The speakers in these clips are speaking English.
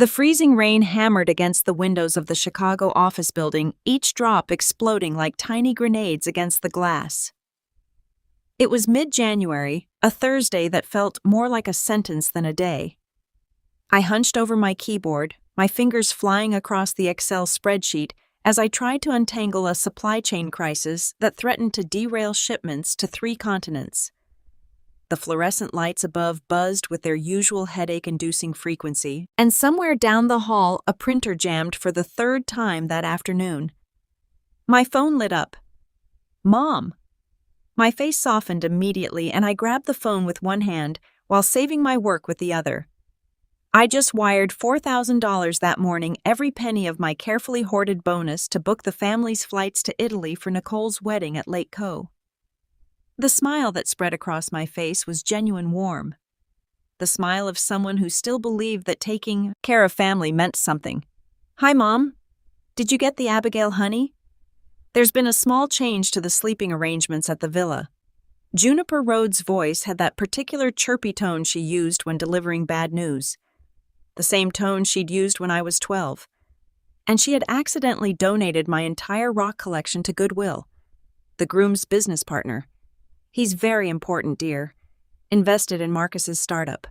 The freezing rain hammered against the windows of the Chicago office building, each drop exploding like tiny grenades against the glass. It was mid-January, a Thursday that felt more like a sentence than a day. I hunched over my keyboard, my fingers flying across the Excel spreadsheet as I tried to untangle a supply chain crisis that threatened to derail shipments to 3 continents. The fluorescent lights above buzzed with their usual headache-inducing frequency, and somewhere down the hall a printer jammed for the 3rd time that afternoon. My phone lit up. Mom! My face softened immediately, and I grabbed the phone with one hand while saving my work with the other. I just wired $4,000 that morning, every penny of my carefully hoarded bonus, to book the family's flights to Italy for Nicole's wedding at Lake Co. The smile that spread across my face was genuine warm. The smile of someone who still believed that taking care of family meant something. Hi, Mom. Did you get the Abigail honey? There's been a small change to the sleeping arrangements at the villa. Juniper Rhodes' voice had that particular chirpy tone she used when delivering bad news. The same tone she'd used when I was 12. And she had accidentally donated my entire rock collection to Goodwill, the groom's business partner. He's very important, dear. Invested in Marcus's startup.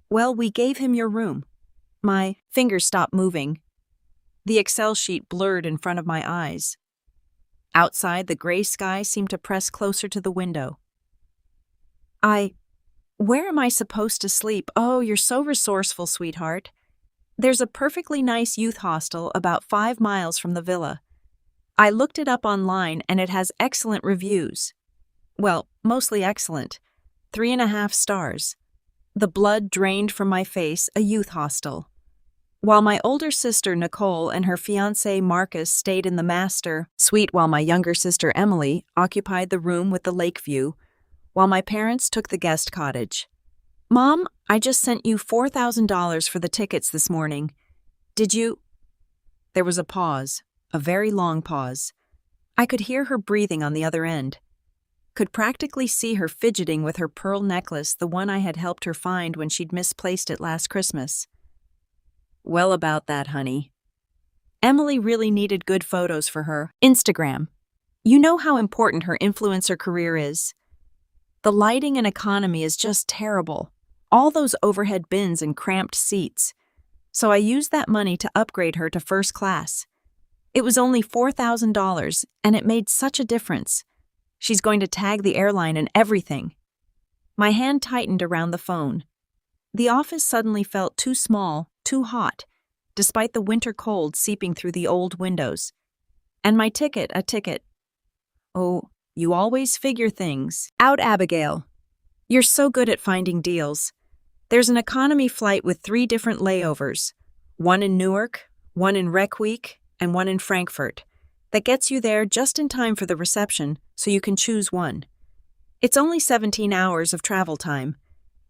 Well, we gave him your room. My fingers stopped moving. The Excel sheet blurred in front of my eyes. Outside, the gray sky seemed to press closer to the window. Where am I supposed to sleep? Oh, you're so resourceful, sweetheart. There's a perfectly nice youth hostel about 5 miles from the villa. I looked it up online and it has excellent reviews. Well, mostly excellent. 3.5 stars. The blood drained from my face, a youth hostel. While my older sister Nicole and her fiancé Marcus stayed in the master suite, while my younger sister Emily occupied the room with the lake view, while my parents took the guest cottage. Mom, I just sent you $4,000 for the tickets this morning. Did you? There was a pause, a very long pause. I could hear her breathing on the other end. Could practically see her fidgeting with her pearl necklace, the one I had helped her find when she'd misplaced it last Christmas. Well, about that, honey. Emily really needed good photos for her Instagram. You know how important her influencer career is. The lighting and economy is just terrible. All those overhead bins and cramped seats. So I used that money to upgrade her to first class. It was only $4,000, and it made such a difference. She's going to tag the airline and everything. My hand tightened around the phone. The office suddenly felt too small, too hot, despite the winter cold seeping through the old windows. And my ticket, a ticket. Oh, you always figure things out, Abigail. You're so good at finding deals. There's an economy flight with 3 different layovers, one in Newark, one in Reykjavik, and one in Frankfurt, that gets you there just in time for the reception, so you can choose one. It's only 17 hours of travel time.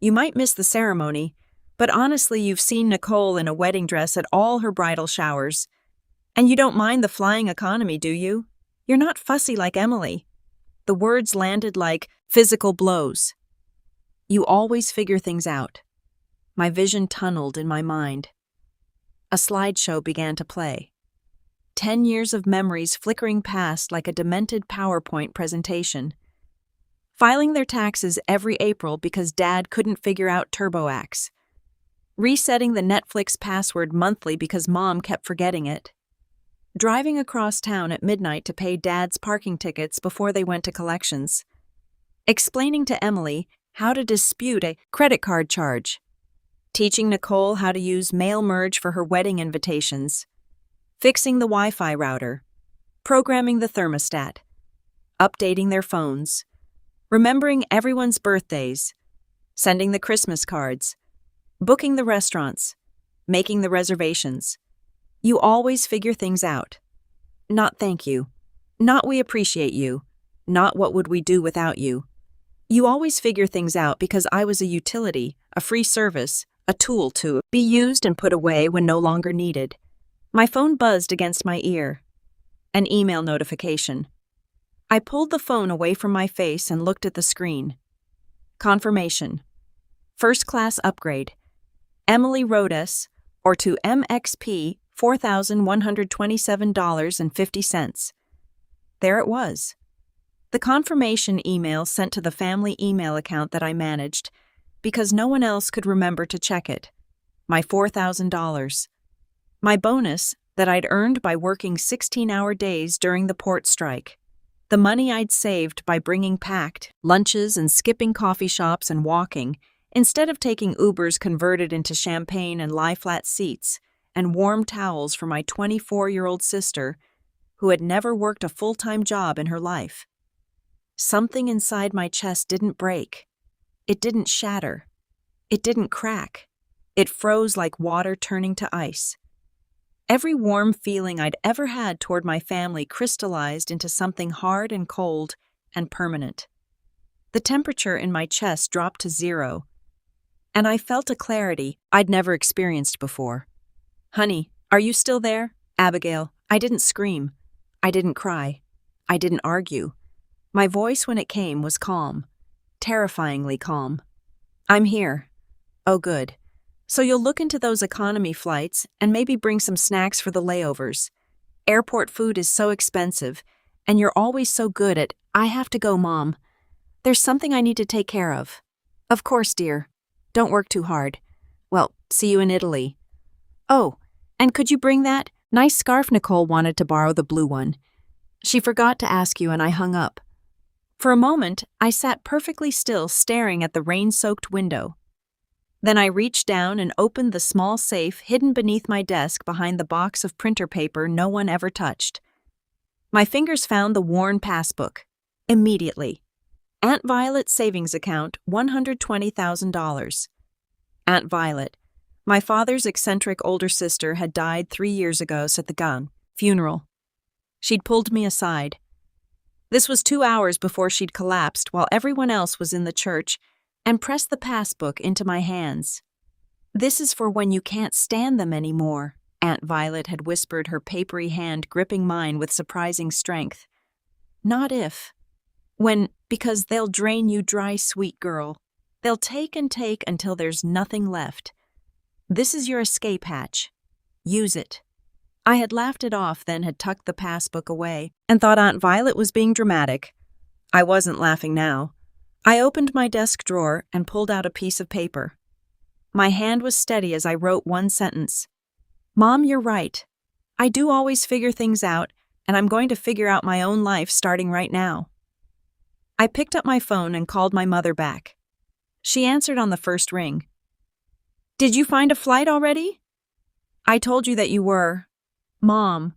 You might miss the ceremony, but honestly, you've seen Nicole in a wedding dress at all her bridal showers. And you don't mind the flying economy, do you? You're not fussy like Emily. The words landed like physical blows. You always figure things out. My vision tunneled in my mind. A slideshow began to play. 10 years of memories flickering past like a demented PowerPoint presentation. Filing their taxes every April because Dad couldn't figure out TurboAx. Resetting the Netflix password monthly because Mom kept forgetting it. Driving across town at midnight to pay Dad's parking tickets before they went to collections. Explaining to Emily how to dispute a credit card charge. Teaching Nicole how to use mail merge for her wedding invitations. Fixing the Wi-Fi router. Programming the thermostat. Updating their phones. Remembering everyone's birthdays. Sending the Christmas cards. Booking the restaurants. Making the reservations. You always figure things out. Not thank you. Not we appreciate you. Not what would we do without you. You always figure things out because I was a utility, a free service, a tool to be used and put away when no longer needed. My phone buzzed against my ear. An email notification. I pulled the phone away from my face and looked at the screen. Confirmation. First class upgrade. Emily Rhodes, or to MXP $4,127.50. There it was. The confirmation email sent to the family email account that I managed because no one else could remember to check it. My $4,000. My bonus that I'd earned by working 16-hour days during the port strike. The money I'd saved by bringing packed lunches and skipping coffee shops and walking, instead of taking Ubers converted into champagne and lie-flat seats and warm towels for my 24-year-old sister, who had never worked a full-time job in her life. Something inside my chest didn't break. It didn't shatter. It didn't crack. It froze like water turning to ice. Every warm feeling I'd ever had toward my family crystallized into something hard and cold and permanent. The temperature in my chest dropped to 0, and I felt a clarity I'd never experienced before. "Honey, are you still there?" "Abigail." I didn't scream. I didn't cry. I didn't argue. My voice when it came was calm, terrifyingly calm. "I'm here." "Oh, good. So you'll look into those economy flights and maybe bring some snacks for the layovers. Airport food is so expensive, and you're always so good at, 'I have to go, Mom. There's something I need to take care of.'" "Of course, dear. Don't work too hard. Well, see you in Italy." "Oh, and could you bring that nice scarf Nicole wanted to borrow, the blue one? She forgot to ask you," and I hung up. For a moment, I sat perfectly still staring at the rain-soaked window. Then I reached down and opened the small safe hidden beneath my desk behind the box of printer paper no one ever touched. My fingers found the worn passbook. Immediately. Aunt Violet's savings account, $120,000. Aunt Violet. My father's eccentric older sister had died 3 years ago at the gun funeral. She'd pulled me aside. This was 2 hours before she'd collapsed while everyone else was in the church, and pressed the passbook into my hands. "This is for when you can't stand them anymore," Aunt Violet had whispered, her papery hand gripping mine with surprising strength. "Not if. When, because they'll drain you dry, sweet girl. They'll take and take until there's nothing left. This is your escape hatch. Use it." I had laughed it off, then had tucked the passbook away, and thought Aunt Violet was being dramatic. I wasn't laughing now. I opened my desk drawer and pulled out a piece of paper. My hand was steady as I wrote one sentence. "Mom, you're right. I do always figure things out, and I'm going to figure out my own life starting right now." I picked up my phone and called my mother back. She answered on the first ring. "Did you find a flight already?" "I told you that you were." "Mom."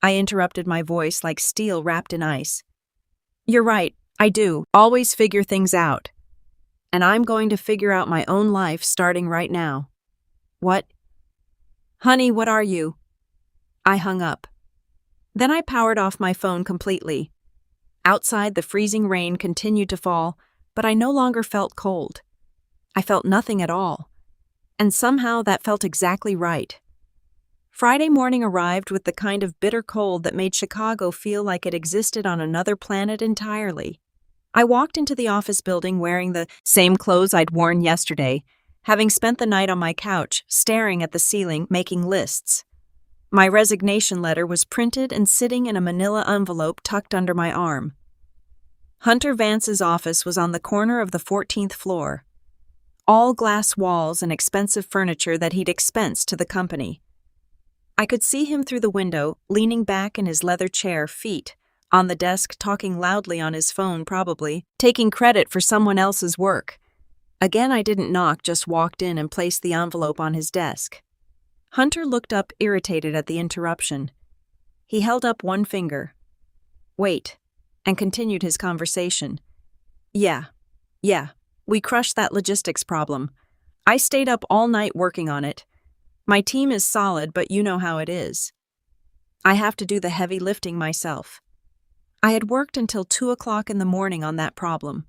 I interrupted, my voice like steel wrapped in ice. "You're right. I do always figure things out. And I'm going to figure out my own life starting right now." "What?" "Honey, what are you?" I hung up. Then I powered off my phone completely. Outside, the freezing rain continued to fall, but I no longer felt cold. I felt nothing at all. And somehow that felt exactly right. Friday morning arrived with the kind of bitter cold that made Chicago feel like it existed on another planet entirely. I walked into the office building wearing the same clothes I'd worn yesterday, having spent the night on my couch, staring at the ceiling, making lists. My resignation letter was printed and sitting in a manila envelope tucked under my arm. Hunter Vance's office was on the corner of the 14th floor. All glass walls and expensive furniture that he'd expensed to the company. I could see him through the window, leaning back in his leather chair, feet on the desk, talking loudly on his phone, probably taking credit for someone else's work. Again, I didn't knock, just walked in and placed the envelope on his desk. Hunter looked up, irritated at the interruption. He held up one finger. "Wait," and continued his conversation. Yeah, we crushed that logistics problem. I stayed up all night working on it. My team is solid, but you know how it is. I have to do the heavy lifting myself. I had worked until 2 o'clock in the morning on that problem.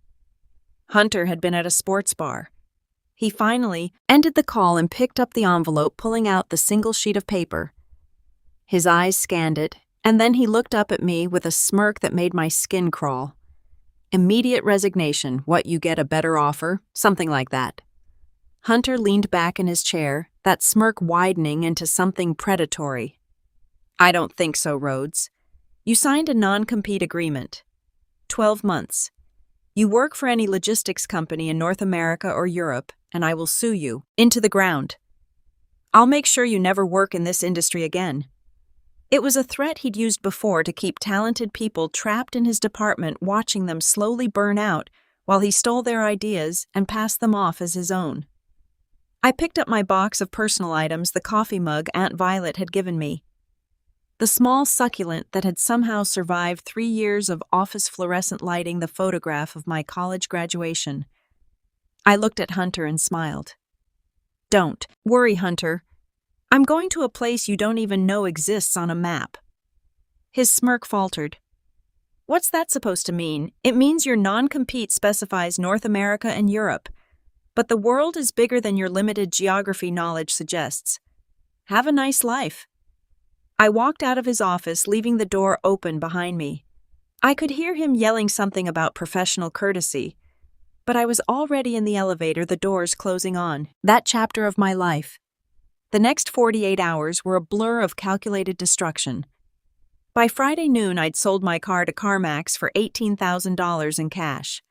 Hunter had been at a sports bar. He finally ended the call and picked up the envelope, pulling out the single sheet of paper. His eyes scanned it, and then he looked up at me with a smirk that made my skin crawl. "Immediate resignation, what, you get a better offer?" Something like that. Hunter leaned back in his chair, that smirk widening into something predatory. I don't think so, Rhodes. You signed a non-compete agreement. 12 months. You work for any logistics company in North America or Europe, and I will sue you into the ground. I'll make sure you never work in this industry again. It was a threat he'd used before to keep talented people trapped in his department, watching them slowly burn out while he stole their ideas and passed them off as his own. I picked up my box of personal items, the coffee mug Aunt Violet had given me, the small succulent that had somehow survived 3 years of office fluorescent lighting, the photograph of my college graduation. I looked at Hunter and smiled. Don't worry, Hunter. I'm going to a place you don't even know exists on a map. His smirk faltered. What's that supposed to mean? It means your non-compete specifies North America and Europe, but the world is bigger than your limited geography knowledge suggests. Have a nice life. I walked out of his office, leaving the door open behind me. I could hear him yelling something about professional courtesy, but I was already in the elevator, the doors closing on that chapter of my life. The next 48 hours were a blur of calculated destruction. By Friday noon, I'd sold my car to CarMax for $18,000 in cash.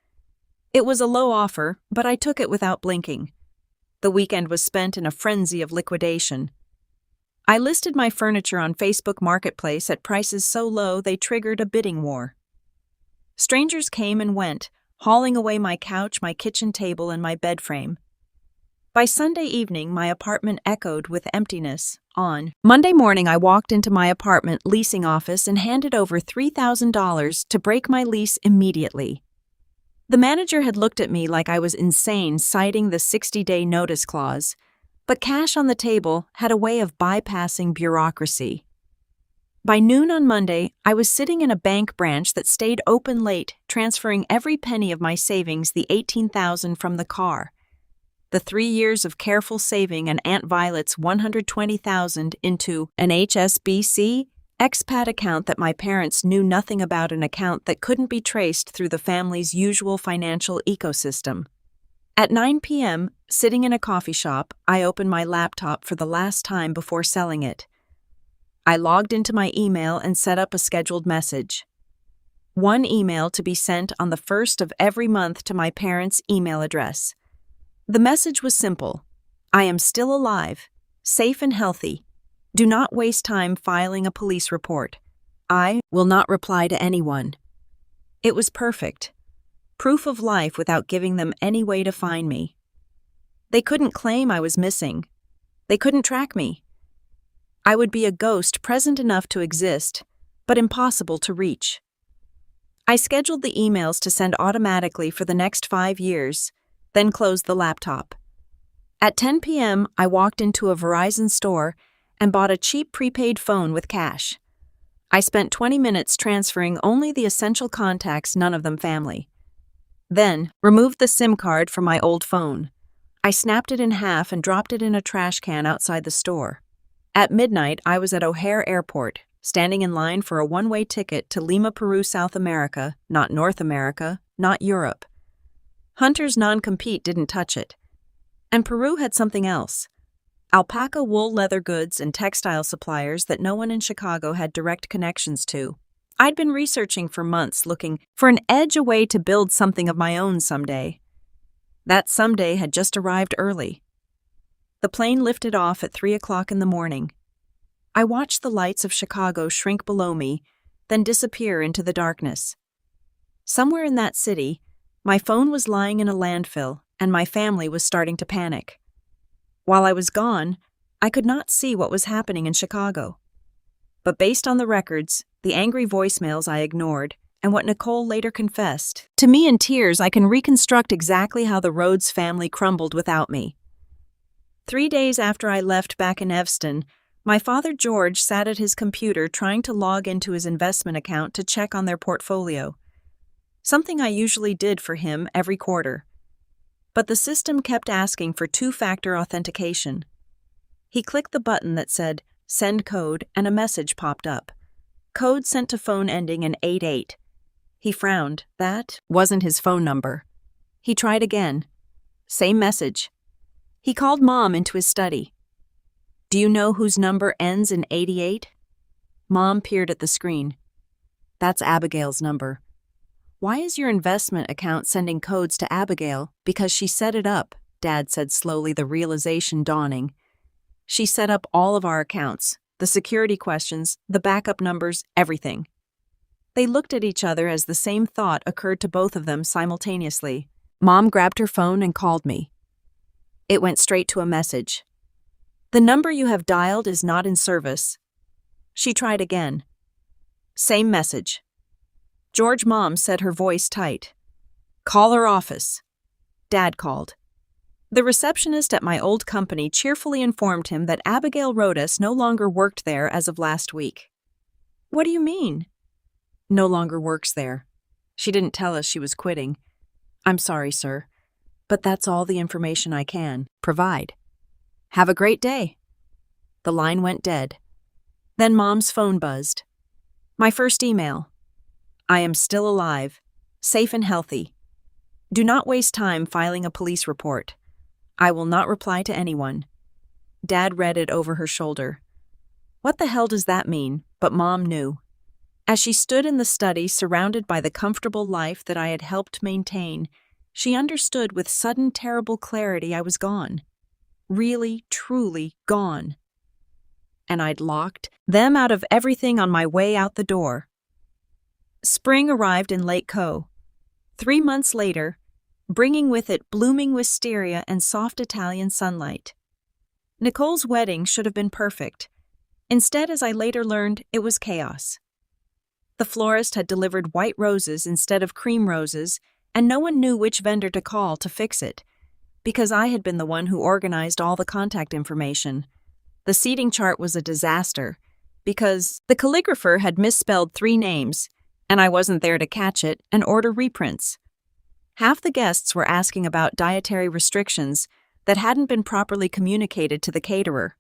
It was a low offer, but I took it without blinking. The weekend was spent in a frenzy of liquidation. I listed my furniture on Facebook Marketplace at prices so low they triggered a bidding war. Strangers came and went, hauling away my couch, my kitchen table, and my bed frame. By Sunday evening, my apartment echoed with emptiness. On Monday morning, I walked into my apartment leasing office and handed over $3,000 to break my lease immediately. The manager had looked at me like I was insane, citing the 60-day notice clause, but cash on the table had a way of bypassing bureaucracy. By noon on Monday, I was sitting in a bank branch that stayed open late, transferring every penny of my savings, the $18,000 from the car, the 3 years of careful saving, and Aunt Violet's $120,000 into an HSBC expat account that my parents knew nothing about, an account that couldn't be traced through the family's usual financial ecosystem. At 9 p.m., sitting in a coffee shop, I opened my laptop for the last time before selling it. I logged into my email and set up a scheduled message. One email to be sent on the 1st of every month to my parents' email address. The message was simple. I am still alive, safe and healthy. Do not waste time filing a police report. I will not reply to anyone. It was perfect. Proof of life without giving them any way to find me. They couldn't claim I was missing. They couldn't track me. I would be a ghost, present enough to exist, but impossible to reach. I scheduled the emails to send automatically for the next 5 years, then closed the laptop. At 10 p.m., I walked into a Verizon store and bought a cheap prepaid phone with cash. I spent 20 minutes transferring only the essential contacts, none of them family. Then, removed the SIM card from my old phone. I snapped it in half and dropped it in a trash can outside the store. At midnight, I was at O'Hare Airport, standing in line for a one-way ticket to Lima, Peru, South America, not North America, not Europe. Hunter's non-compete didn't touch it. And Peru had something else. Alpaca wool, leather goods, and textile suppliers that no one in Chicago had direct connections to. I'd been researching for months, looking for an edge, a way to build something of my own someday. That someday had just arrived early. The plane lifted off at 3 o'clock in the morning. I watched the lights of Chicago shrink below me, then disappear into the darkness. Somewhere in that city, my phone was lying in a landfill, and my family was starting to panic. While I was gone, I could not see what was happening in Chicago. But based on the records, the angry voicemails I ignored, and what Nicole later confessed, to me in tears, I can reconstruct exactly how the Rhodes family crumbled without me. 3 days after I left back in Evanston, my father George sat at his computer trying to log into his investment account to check on their portfolio. Something I usually did for him every quarter. But the system kept asking for 2-factor authentication. He clicked the button that said, "Send code," and a message popped up. Code sent to phone ending in 88. He frowned. That wasn't his phone number. He tried again. Same message. He called Mom into his study. Do you know whose number ends in 88? Mom peered at the screen. That's Abigail's number. Why is your investment account sending codes to Abigail? Because she set it up, Dad said slowly, the realization dawning. She set up all of our accounts, the security questions, the backup numbers, everything. They looked at each other as the same thought occurred to both of them simultaneously. Mom grabbed her phone and called me. It went straight to a message. The number you have dialed is not in service. She tried again. Same message. George, Mom said, her voice tight. Call her office. Dad called. The receptionist at my old company cheerfully informed him that Abigail Rodas no longer worked there as of last week. What do you mean? No longer works there. She didn't tell us she was quitting. I'm sorry, sir, but that's all the information I can provide. Have a great day. The line went dead. Then Mom's phone buzzed. My first email. I am still alive, safe and healthy. Do not waste time filing a police report. I will not reply to anyone. Dad read it over her shoulder. What the hell does that mean? But Mom knew. As she stood in the study surrounded by the comfortable life that I had helped maintain, she understood with sudden terrible clarity I was gone. Really, truly gone. And I'd locked them out of everything on my way out the door. Spring arrived in Lake Co. 3 months later, bringing with it blooming wisteria and soft Italian sunlight. Nicole's wedding should have been perfect. Instead, as I later learned, it was chaos. The florist had delivered white roses instead of cream roses, and no one knew which vendor to call to fix it, because I had been the one who organized all the contact information. The seating chart was a disaster, because the calligrapher had misspelled 3 names, and I wasn't there to catch it and order reprints. Half the guests were asking about dietary restrictions that hadn't been properly communicated to the caterer.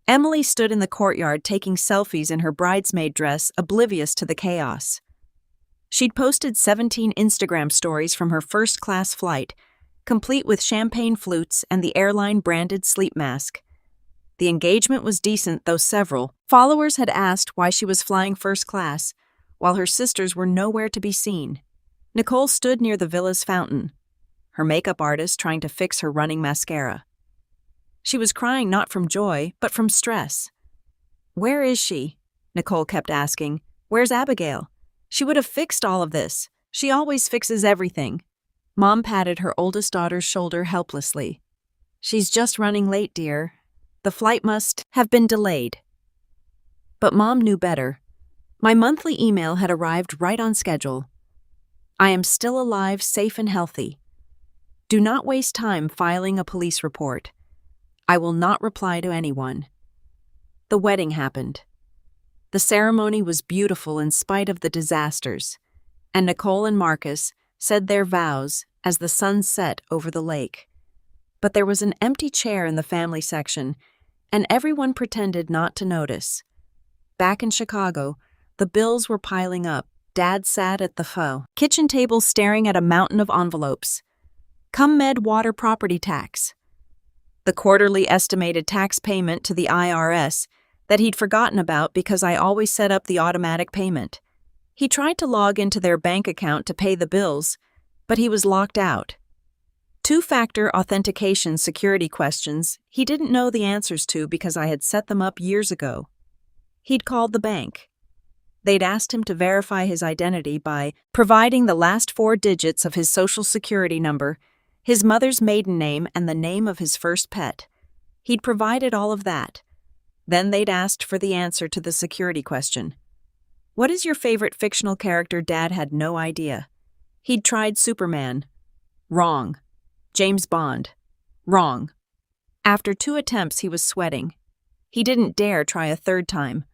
Emily stood in the courtyard taking selfies in her bridesmaid dress, oblivious to the chaos. She'd posted 17 Instagram stories from her first-class flight, complete with champagne flutes and the airline-branded sleep mask. The engagement was decent, though several followers had asked why she was flying first class, while her sisters were nowhere to be seen. Nicole stood near the villa's fountain, her makeup artist trying to fix her running mascara. She was crying not from joy, but from stress. Where is she? Nicole kept asking. Where's Abigail? She would have fixed all of this. She always fixes everything. Mom patted her oldest daughter's shoulder helplessly. She's just running late, dear. The flight must have been delayed. But Mom knew better. My monthly email had arrived right on schedule. I am still alive, safe and healthy. Do not waste time filing a police report. I will not reply to anyone. The wedding happened. The ceremony was beautiful in spite of the disasters, and Nicole and Marcus said their vows as the sun set over the lake. But there was an empty chair in the family section, and everyone pretended not to notice. Back in Chicago, the bills were piling up. Dad sat at the kitchen table staring at a mountain of envelopes. ComMed water property tax. The quarterly estimated tax payment to the IRS that he'd forgotten about because I always set up the automatic payment. He tried to log into their bank account to pay the bills, but he was locked out. 2-factor authentication security questions he didn't know the answers to because I had set them up years ago. He'd called the bank. They'd asked him to verify his identity by providing the last 4 digits of his social security number, his mother's maiden name, and the name of his first pet. He'd provided all of that. Then they'd asked for the answer to the security question. What is your favorite fictional character? Dad had no idea. He'd tried Superman. Wrong. James Bond. Wrong. After 2 attempts, he was sweating. He didn't dare try a 3rd time.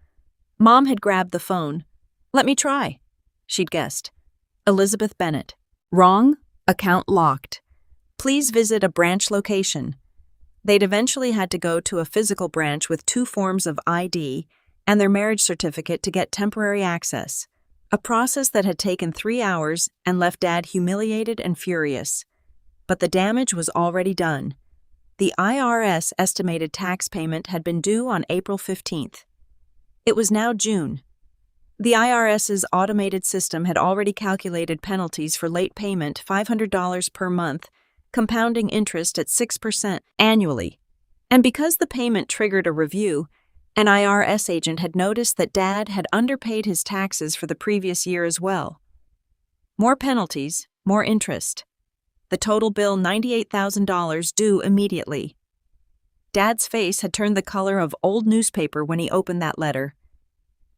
Mom had grabbed the phone. Let me try, she'd guessed. Elizabeth Bennett. Wrong. Account locked. Please visit a branch location. They'd eventually had to go to a physical branch with 2 forms of ID and their marriage certificate to get temporary access, a process that had taken 3 hours and left Dad humiliated and furious. But the damage was already done. The IRS estimated tax payment had been due on April 15th. It was now June. The IRS's automated system had already calculated penalties for late payment $500 per month, compounding interest at 6% annually. And because the payment triggered a review, an IRS agent had noticed that Dad had underpaid his taxes for the previous year as well. More penalties, more interest. The total bill $98,000 due immediately. Dad's face had turned the color of old newspaper when he opened that letter.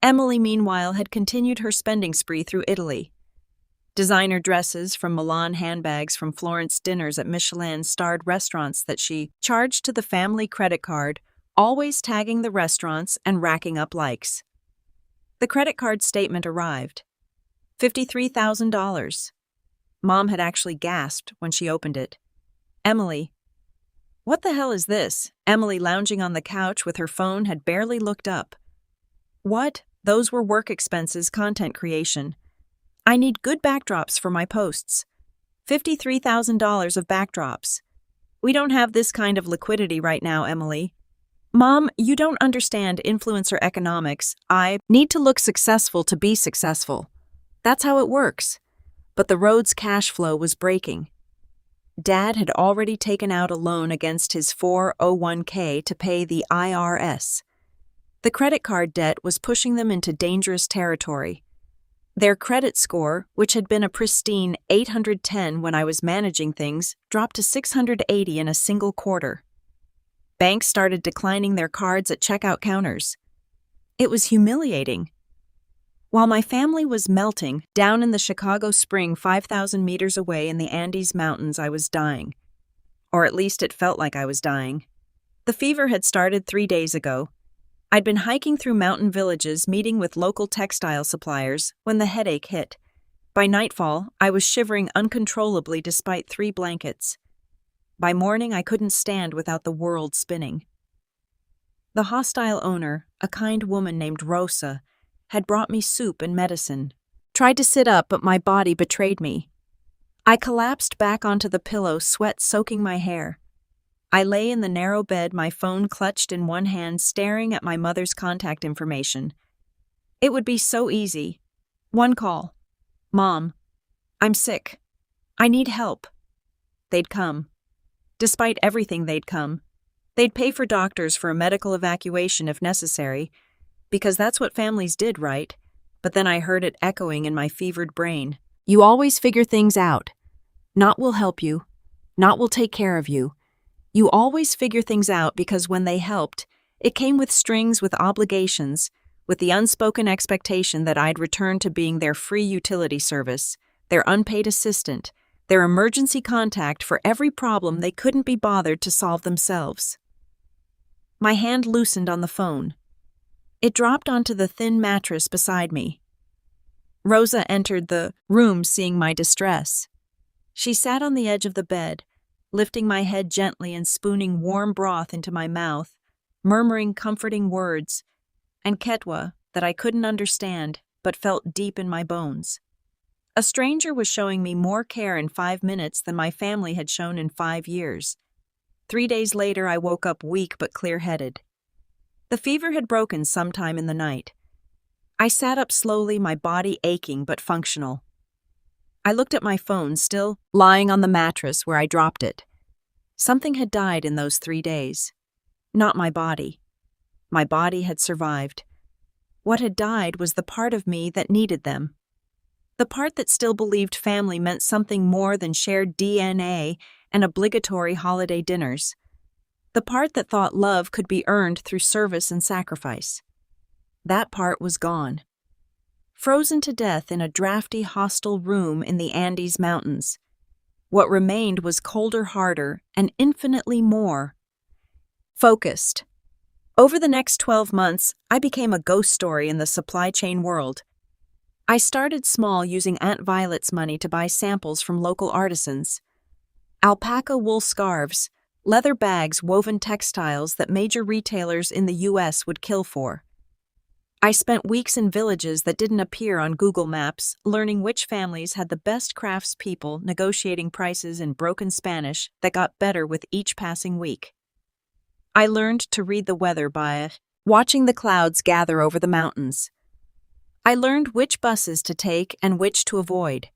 Emily, meanwhile, had continued her spending spree through Italy. Designer dresses from Milan, handbags from Florence, dinners at Michelin-starred restaurants that she charged to the family credit card, always tagging the restaurants and racking up likes. The credit card statement arrived. $53,000. Mom had actually gasped when she opened it. Emily. What the hell is this? Emily, lounging on the couch with her phone, had barely looked up. What? Those were work expenses, content creation. I need good backdrops for my posts. $53,000 of backdrops. We don't have this kind of liquidity right now, Emily. Mom, you don't understand influencer economics. I need to look successful to be successful. That's how it works. But the road's cash flow was breaking. Dad had already taken out a loan against his 401k to pay the IRS. The credit card debt was pushing them into dangerous territory. Their credit score, which had been a pristine 810 when I was managing things, dropped to 680 in a single quarter. Banks started declining their cards at checkout counters. It was humiliating. While my family was melting, down in the Chicago spring 5,000 meters away in the Andes Mountains, I was dying. Or at least it felt like I was dying. The fever had started 3 days ago. I'd been hiking through mountain villages, meeting with local textile suppliers, when the headache hit. By nightfall, I was shivering uncontrollably despite 3 blankets. By morning, I couldn't stand without the world spinning. The hostile owner, a kind woman named Rosa, had brought me soup and medicine. Tried to sit up, but my body betrayed me. I collapsed back onto the pillow, sweat soaking my hair. I lay in the narrow bed, my phone clutched in one hand, staring at my mother's contact information. It would be so easy. One call. Mom, I'm sick. I need help. They'd come. Despite everything, they'd come. They'd pay for doctors for a medical evacuation if necessary, because that's what families did, right? But then I heard it echoing in my fevered brain. You always figure things out. Not will help you. Not will take care of you. You always figure things out because when they helped, it came with strings, with obligations, with the unspoken expectation that I'd return to being their free utility service, their unpaid assistant, their emergency contact for every problem they couldn't be bothered to solve themselves. My hand loosened on the phone. It dropped onto the thin mattress beside me. Rosa entered the room, seeing my distress. She sat on the edge of the bed, lifting my head gently and spooning warm broth into my mouth, murmuring comforting words, and Ketwa that I couldn't understand but felt deep in my bones. A stranger was showing me more care in 5 minutes than my family had shown in 5 years. 3 days later, I woke up weak but clear-headed. The fever had broken sometime in the night. I sat up slowly, my body aching but functional. I looked at my phone, still lying on the mattress where I dropped it. Something had died in those 3 days. Not my body. My body had survived. What had died was the part of me that needed them. The part that still believed family meant something more than shared DNA and obligatory holiday dinners. The part that thought love could be earned through service and sacrifice. That part was gone. Frozen to death in a drafty hostel room in the Andes Mountains. What remained was colder, harder, and infinitely more focused. Over the next 12 months, I became a ghost story in the supply chain world. I started small, using Aunt Violet's money to buy samples from local artisans. Alpaca wool scarves, leather bags, woven textiles that major retailers in the U.S. would kill for. I spent weeks in villages that didn't appear on Google Maps, learning which families had the best craftspeople negotiating prices in broken Spanish that got better with each passing week. I learned to read the weather by watching the clouds gather over the mountains. I learned which buses to take and which to avoid.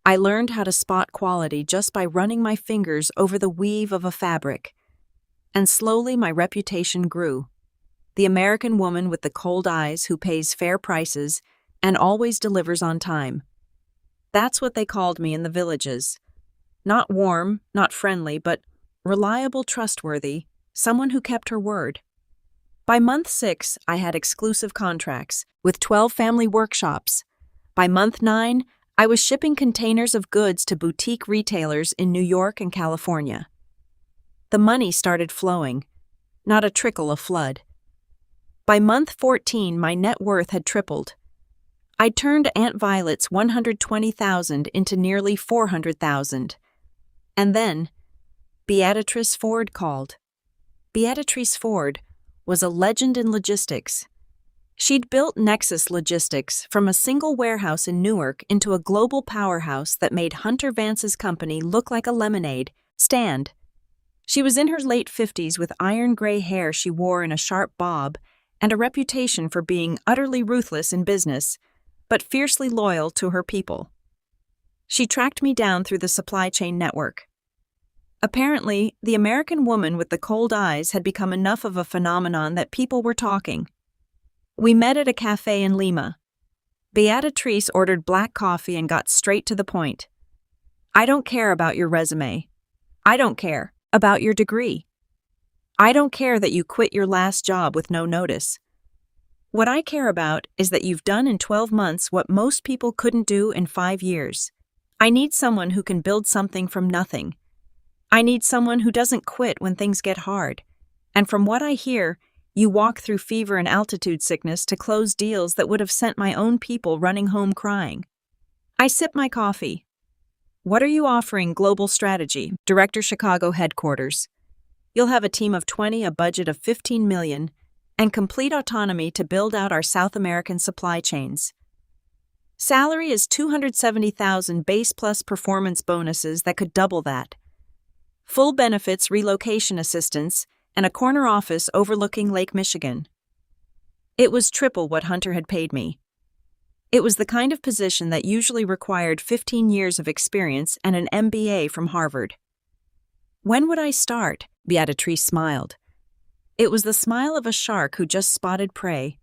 I learned how to spot quality just by running my fingers over the weave of a fabric. And slowly my reputation grew. The American woman with the cold eyes who pays fair prices and always delivers on time. That's what they called me in the villages. Not warm, not friendly, but reliable, trustworthy, someone who kept her word. By month 6, I had exclusive contracts with 12 family workshops. By month 9, I was shipping containers of goods to boutique retailers in New York and California. The money started flowing, not a trickle, a flood. By month 14, my net worth had tripled. I'd turned Aunt Violet's $120,000 into nearly $400,000. And then, Beatrice Ford called. Beatrice Ford was a legend in logistics. She'd built Nexus Logistics from a single warehouse in Newark into a global powerhouse that made Hunter Vance's company look like a lemonade stand. She was in her late 50s with iron gray hair she wore in a sharp bob and a reputation for being utterly ruthless in business, but fiercely loyal to her people. She tracked me down through the supply chain network. Apparently, the American woman with the cold eyes had become enough of a phenomenon that people were talking. We met at a cafe in Lima. Beatrice ordered black coffee and got straight to the point. I don't care about your resume. I don't care about your degree. I don't care that you quit your last job with no notice. What I care about is that you've done in 12 months what most people couldn't do in 5 years. I need someone who can build something from nothing. I need someone who doesn't quit when things get hard. And from what I hear, you walk through fever and altitude sickness to close deals that would have sent my own people running home crying. I sip my coffee. What are you offering? Global strategy, Director Chicago headquarters. You'll have a team of 20, a budget of $15 million, and complete autonomy to build out our South American supply chains. Salary is $270,000 base plus performance bonuses that could double that. Full benefits, relocation assistance, and a corner office overlooking Lake Michigan. It was triple what Hunter had paid me. It was the kind of position that usually required 15 years of experience and an MBA from Harvard. When would I start? Beatrice smiled. It was the smile of a shark who just spotted prey.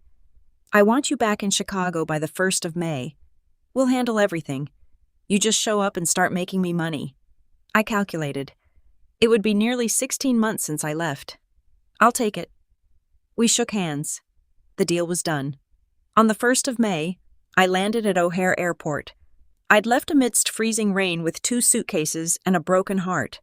I want you back in Chicago by the 1st of May. We'll handle everything. You just show up and start making me money. I calculated. It would be nearly 16 months since I left. I'll take it. We shook hands. The deal was done. On the 1st of May, I landed at O'Hare Airport. I'd left amidst freezing rain with 2 suitcases and a broken heart.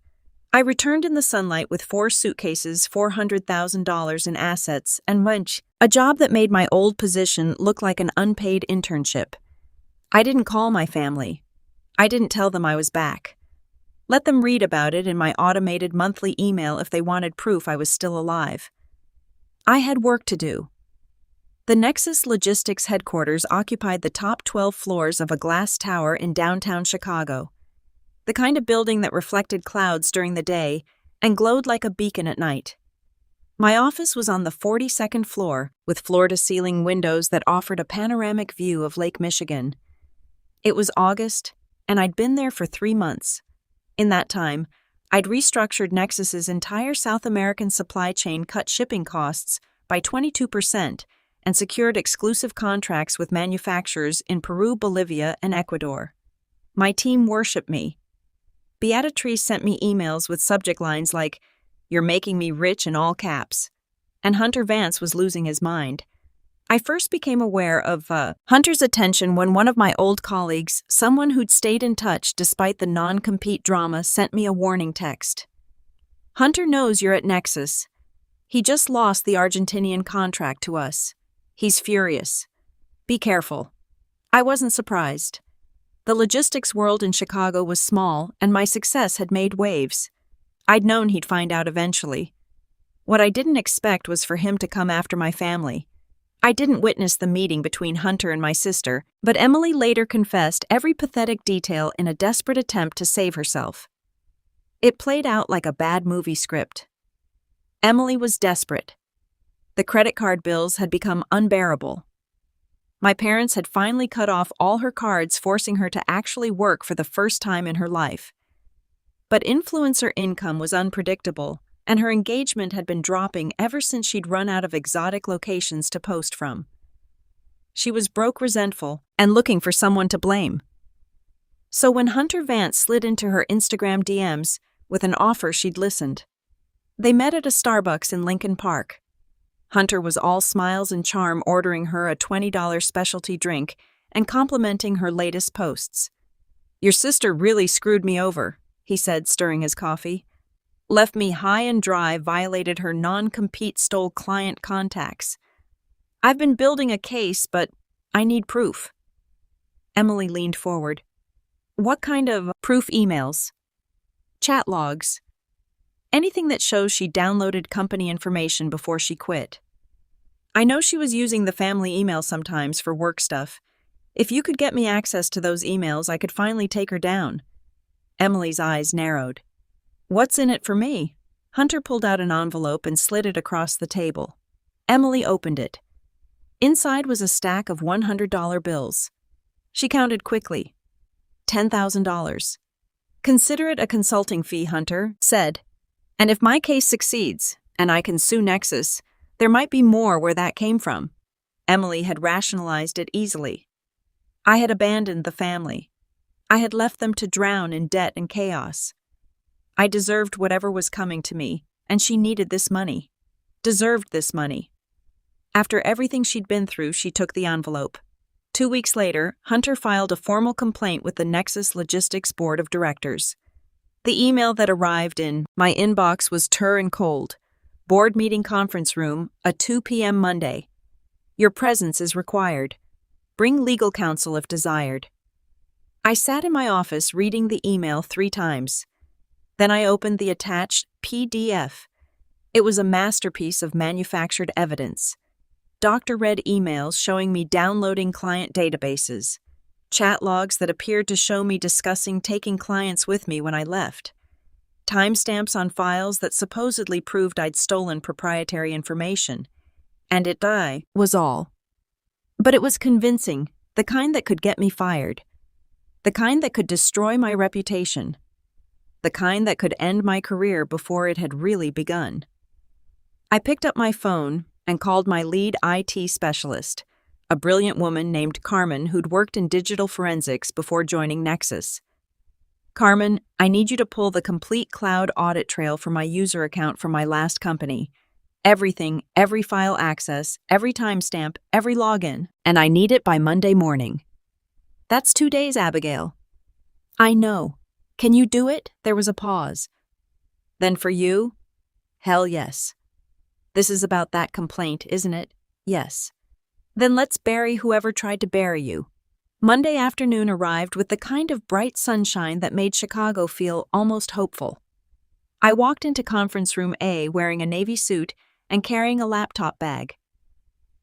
I returned in the sunlight with 4 suitcases, $400,000 in assets, and a job that made my old position look like an unpaid internship. I didn't call my family. I didn't tell them I was back. Let them read about it in my automated monthly email if they wanted proof I was still alive. I had work to do. The Nexus Logistics headquarters occupied the top 12 floors of a glass tower in downtown Chicago, the kind of building that reflected clouds during the day and glowed like a beacon at night. My office was on the 42nd floor, with floor-to-ceiling windows that offered a panoramic view of Lake Michigan. It was August, and I'd been there for 3 months. In that time, I'd restructured Nexus's entire South American supply chain, cut shipping costs by 22%, and secured exclusive contracts with manufacturers in Peru, Bolivia, and Ecuador. My team worshipped me. Beatrice sent me emails with subject lines like, "You're making me rich," in all caps. And Hunter Vance was losing his mind. I first became aware of Hunter's attention when one of my old colleagues, someone who'd stayed in touch despite the non-compete drama, sent me a warning text. "Hunter knows you're at Nexus. He just lost the Argentinian contract to us. He's furious. Be careful." I wasn't surprised. The logistics world in Chicago was small, and my success had made waves. I'd known he'd find out eventually. What I didn't expect was for him to come after my family. I didn't witness the meeting between Hunter and my sister, but Emily later confessed every pathetic detail in a desperate attempt to save herself. It played out like a bad movie script. Emily was desperate. The credit card bills had become unbearable. My parents had finally cut off all her cards, forcing her to actually work for the first time in her life. But influencer income was unpredictable, and her engagement had been dropping ever since she'd run out of exotic locations to post from. She was broke, resentful, and looking for someone to blame. So when Hunter Vance slid into her Instagram DMs with an offer, she'd listened. They met at a Starbucks in Lincoln Park. Hunter was all smiles and charm, ordering her a $20 specialty drink and complimenting her latest posts. "Your sister really screwed me over," he said, stirring his coffee. "Left me high and dry, violated her non-compete, stole client contacts. I've been building a case, but I need proof." Emily leaned forward. "What kind of proof?" "Emails, chat logs, anything that shows she downloaded company information before she quit. I know she was using the family email sometimes for work stuff. If you could get me access to those emails, I could finally take her down." Emily's eyes narrowed. "What's in it for me?" Hunter pulled out an envelope and slid it across the table. Emily opened it. Inside was a stack of $100 bills. She counted quickly. $10,000. "Consider it a consulting fee," Hunter said. "And if my case succeeds, and I can sue Nexus, there might be more where that came from." Emily had rationalized it easily. "I had abandoned the family. I had left them to drown in debt and chaos. I deserved whatever was coming to me, and she needed this money. Deserved this money." After everything she'd been through, she took the envelope. 2 weeks later, Hunter filed a formal complaint with the Nexus Logistics Board of Directors. The email that arrived in my inbox was tur and cold. "Board meeting, conference room, a 2 p.m. Monday. Your presence is required. Bring legal counsel if desired." I sat in my office reading the email 3 times. Then I opened the attached PDF. It was a masterpiece of manufactured evidence. Doctor-read emails showing me downloading client databases. Chat logs that appeared to show me discussing taking clients with me when I left. Timestamps on files that supposedly proved I'd stolen proprietary information. And it was all. But it was convincing, the kind that could get me fired. The kind that could destroy my reputation. The kind that could end my career before it had really begun. I picked up my phone and called my lead IT specialist, a brilliant woman named Carmen who'd worked in digital forensics before joining Nexus. "Carmen, I need you to pull the complete cloud audit trail for my user account from my last company. Everything, every file access, every timestamp, every login, and I need it by Monday morning." "That's 2 days, Abigail." "I know. Can you do it?" There was a pause. "Then for you? Hell yes. This is about that complaint, isn't it?" "Yes." "Then let's bury whoever tried to bury you." Monday afternoon arrived with the kind of bright sunshine that made Chicago feel almost hopeful. I walked into conference room A wearing a navy suit and carrying a laptop bag.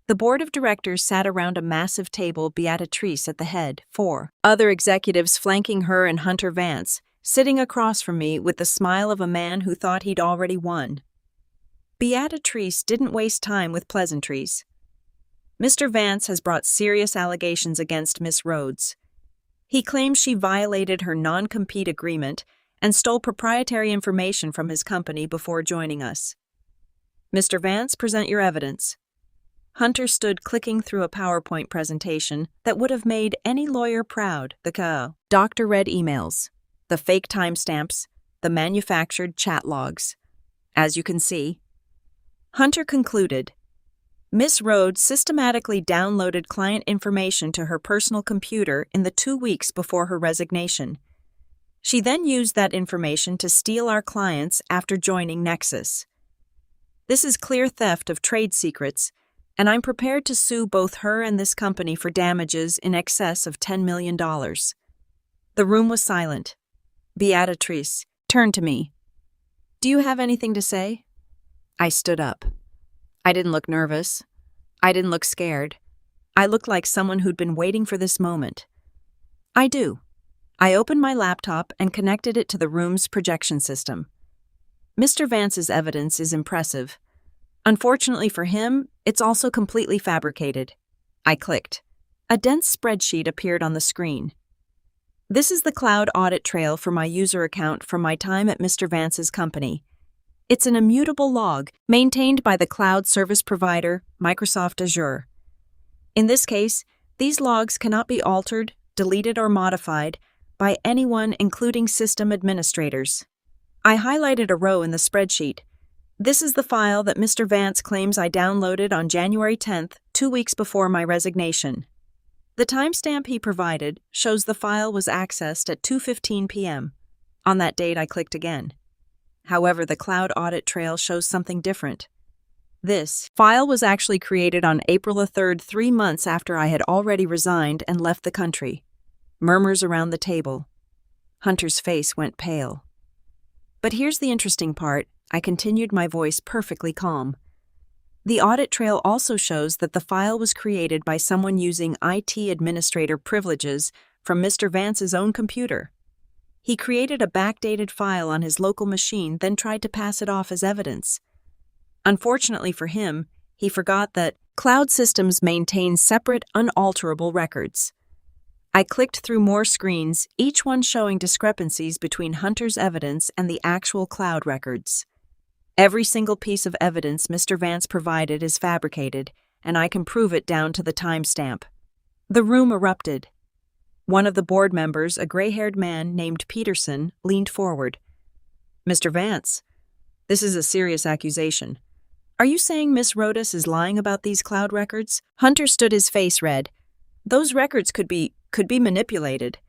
The board of directors sat around a massive table, Beatrice at the head, 4 other executives flanking her and Hunter Vance, sitting across from me with the smile of a man who thought he'd already won. Beatrice didn't waste time with pleasantries. "Mr. Vance has brought serious allegations against Miss Rhodes. He claims she violated her non-compete agreement and stole proprietary information from his company before joining us. Mr. Vance, present your evidence." Hunter stood clicking through a PowerPoint presentation that would have made any lawyer proud. The doctor-read emails, the fake timestamps, the manufactured chat logs. As you can see, Hunter concluded, Miss Rhodes systematically downloaded client information to her personal computer in the 2 weeks before her resignation. She then used that information to steal our clients after joining Nexus. This is clear theft of trade secrets, and I'm prepared to sue both her and this company for damages in excess of $10 million. The room was silent. Beatrice turned to me. "Do you have anything to say?" I stood up. I didn't look nervous. I didn't look scared. I looked like someone who'd been waiting for this moment. I do. I opened my laptop and connected it to the room's projection system. Mr. Vance's evidence is impressive. Unfortunately for him, it's also completely fabricated. I clicked. A dense spreadsheet appeared on the screen. This is the cloud audit trail for my user account from my time at Mr. Vance's company. It's an immutable log maintained by the cloud service provider, Microsoft Azure. In this case, these logs cannot be altered, deleted, or modified by anyone, including system administrators. I highlighted a row in the spreadsheet. This is the file that Mr. Vance claims I downloaded on January 10th, 2 weeks before my resignation. The timestamp he provided shows the file was accessed at 2:15 p.m. On that date, I clicked again. However, the cloud audit trail shows something different. This file was actually created on April 3rd, 3 months after I had already resigned and left the country. Murmurs around the table. Hunter's face went pale. But here's the interesting part. I continued, my voice perfectly calm. The audit trail also shows that the file was created by someone using IT administrator privileges from Mr. Vance's own computer. He created a backdated file on his local machine, then tried to pass it off as evidence. Unfortunately for him, he forgot that cloud systems maintain separate, unalterable records. I clicked through more screens, each one showing discrepancies between Hunter's evidence and the actual cloud records. Every single piece of evidence Mr. Vance provided is fabricated, and I can prove it down to the timestamp. The room erupted. One of the board members, a gray-haired man named Peterson, leaned forward. "Mr. Vance, this is a serious accusation. Are you saying Miss Rodas is lying about these cloud records?" Hunter stood, his face red. "Those records could be manipulated.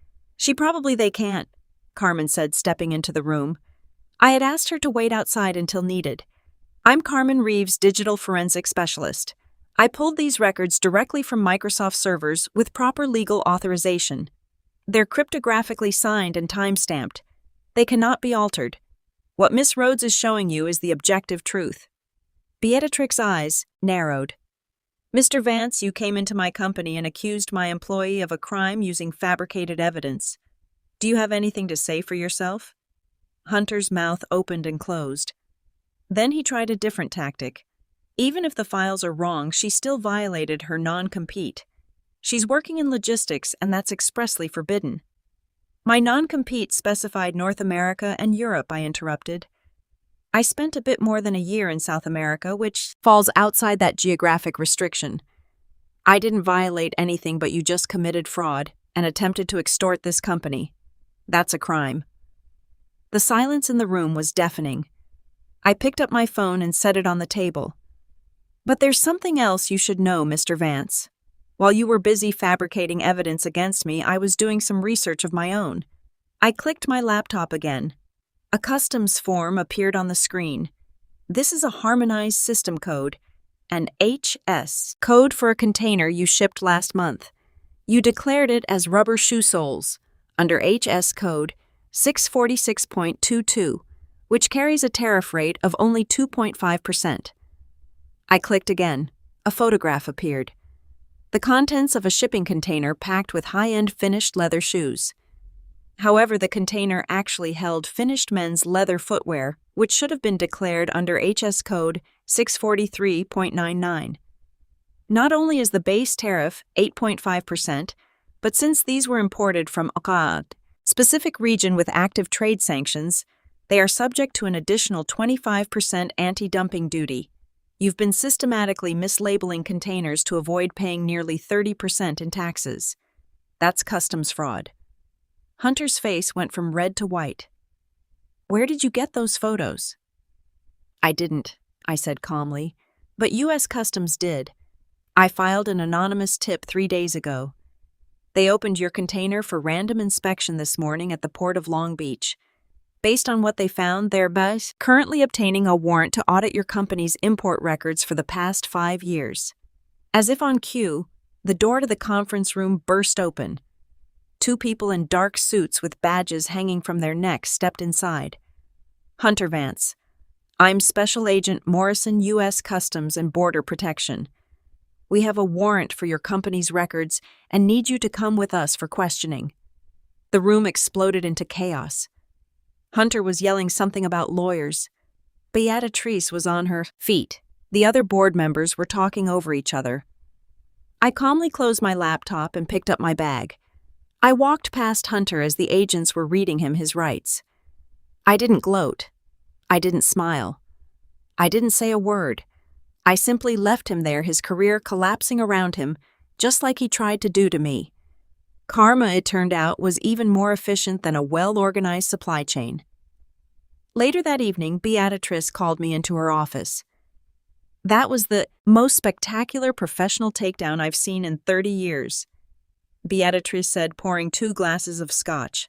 They can't," Carmen said, stepping into the room. I had asked her to wait outside until needed. "I'm Carmen Reeves, digital forensic specialist. I pulled these records directly from Microsoft servers with proper legal authorization. They're cryptographically signed and time-stamped. They cannot be altered. What Miss Rhodes is showing you is the objective truth." Beatrix's eyes narrowed. "Mr. Vance, you came into my company and accused my employee of a crime using fabricated evidence. Do you have anything to say for yourself?" Hunter's mouth opened and closed. Then he tried a different tactic. Even if the files are wrong, she still violated her non-compete. She's working in logistics, and that's expressly forbidden. "My non-compete specified North America and Europe," I interrupted. "I spent a bit more than a year in South America, which falls outside that geographic restriction. I didn't violate anything, but you just committed fraud and attempted to extort this company. That's a crime." The silence in the room was deafening. I picked up my phone and set it on the table. "But there's something else you should know, Mr. Vance. While you were busy fabricating evidence against me, I was doing some research of my own." I clicked my laptop again. A customs form appeared on the screen. This is a harmonized system code, an HS code for a container you shipped last month. You declared it as rubber shoe soles under HS code 646.22, which carries a tariff rate of only 2.5%. I clicked again. A photograph appeared. The contents of a shipping container packed with high-end finished leather shoes. However, the container actually held finished men's leather footwear, which should have been declared under HS code 643.99. Not only is the base tariff 8.5%, but since these were imported from a specific region with active trade sanctions, they are subject to an additional 25% anti-dumping duty. You've been systematically mislabeling containers to avoid paying nearly 30% in taxes. That's customs fraud. Hunter's face went from red to white. "Where did you get those photos?" "I didn't," I said calmly, "but U.S. Customs did. I filed an anonymous tip 3 days ago. They opened your container for random inspection this morning at the Port of Long Beach. Based on what they found, they're currently obtaining a warrant to audit your company's import records for the past 5 years." As if on cue, the door to the conference room burst open. 2 people in dark suits with badges hanging from their necks stepped inside. "Hunter Vance, I'm Special Agent Morrison, U.S. Customs and Border Protection. We have a warrant for your company's records and need you to come with us for questioning." The room exploded into chaos. Hunter was yelling something about lawyers. Beatrice was on her feet. The other board members were talking over each other. I calmly closed my laptop and picked up my bag. I walked past Hunter as the agents were reading him his rights. I didn't gloat. I didn't smile. I didn't say a word. I simply left him there, his career collapsing around him, just like he tried to do to me. Karma, it turned out, was even more efficient than a well-organized supply chain. Later that evening, Beatrice called me into her office. "That was the most spectacular professional takedown I've seen in 30 years," Beatrice said, pouring 2 glasses of scotch.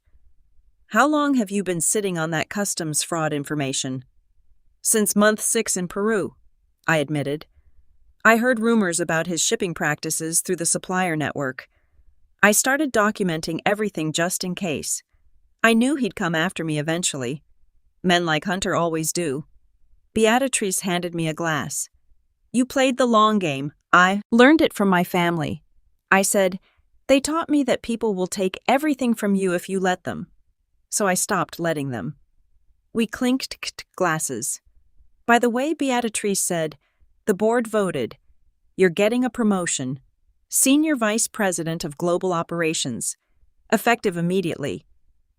"How long have you been sitting on that customs fraud information?" "Since month 6 in Peru," I admitted. "I heard rumors about his shipping practices through the supplier network. I started documenting everything just in case. I knew he'd come after me eventually. Men like Hunter always do." Beatrice handed me a glass. "You played the long game. I learned it from my family." I said, "They taught me that people will take everything from you if you let them." So I stopped letting them. We clinked glasses. "By the way," Beatrice said, "the board voted. You're getting a promotion. Senior Vice President of Global Operations. Effective immediately.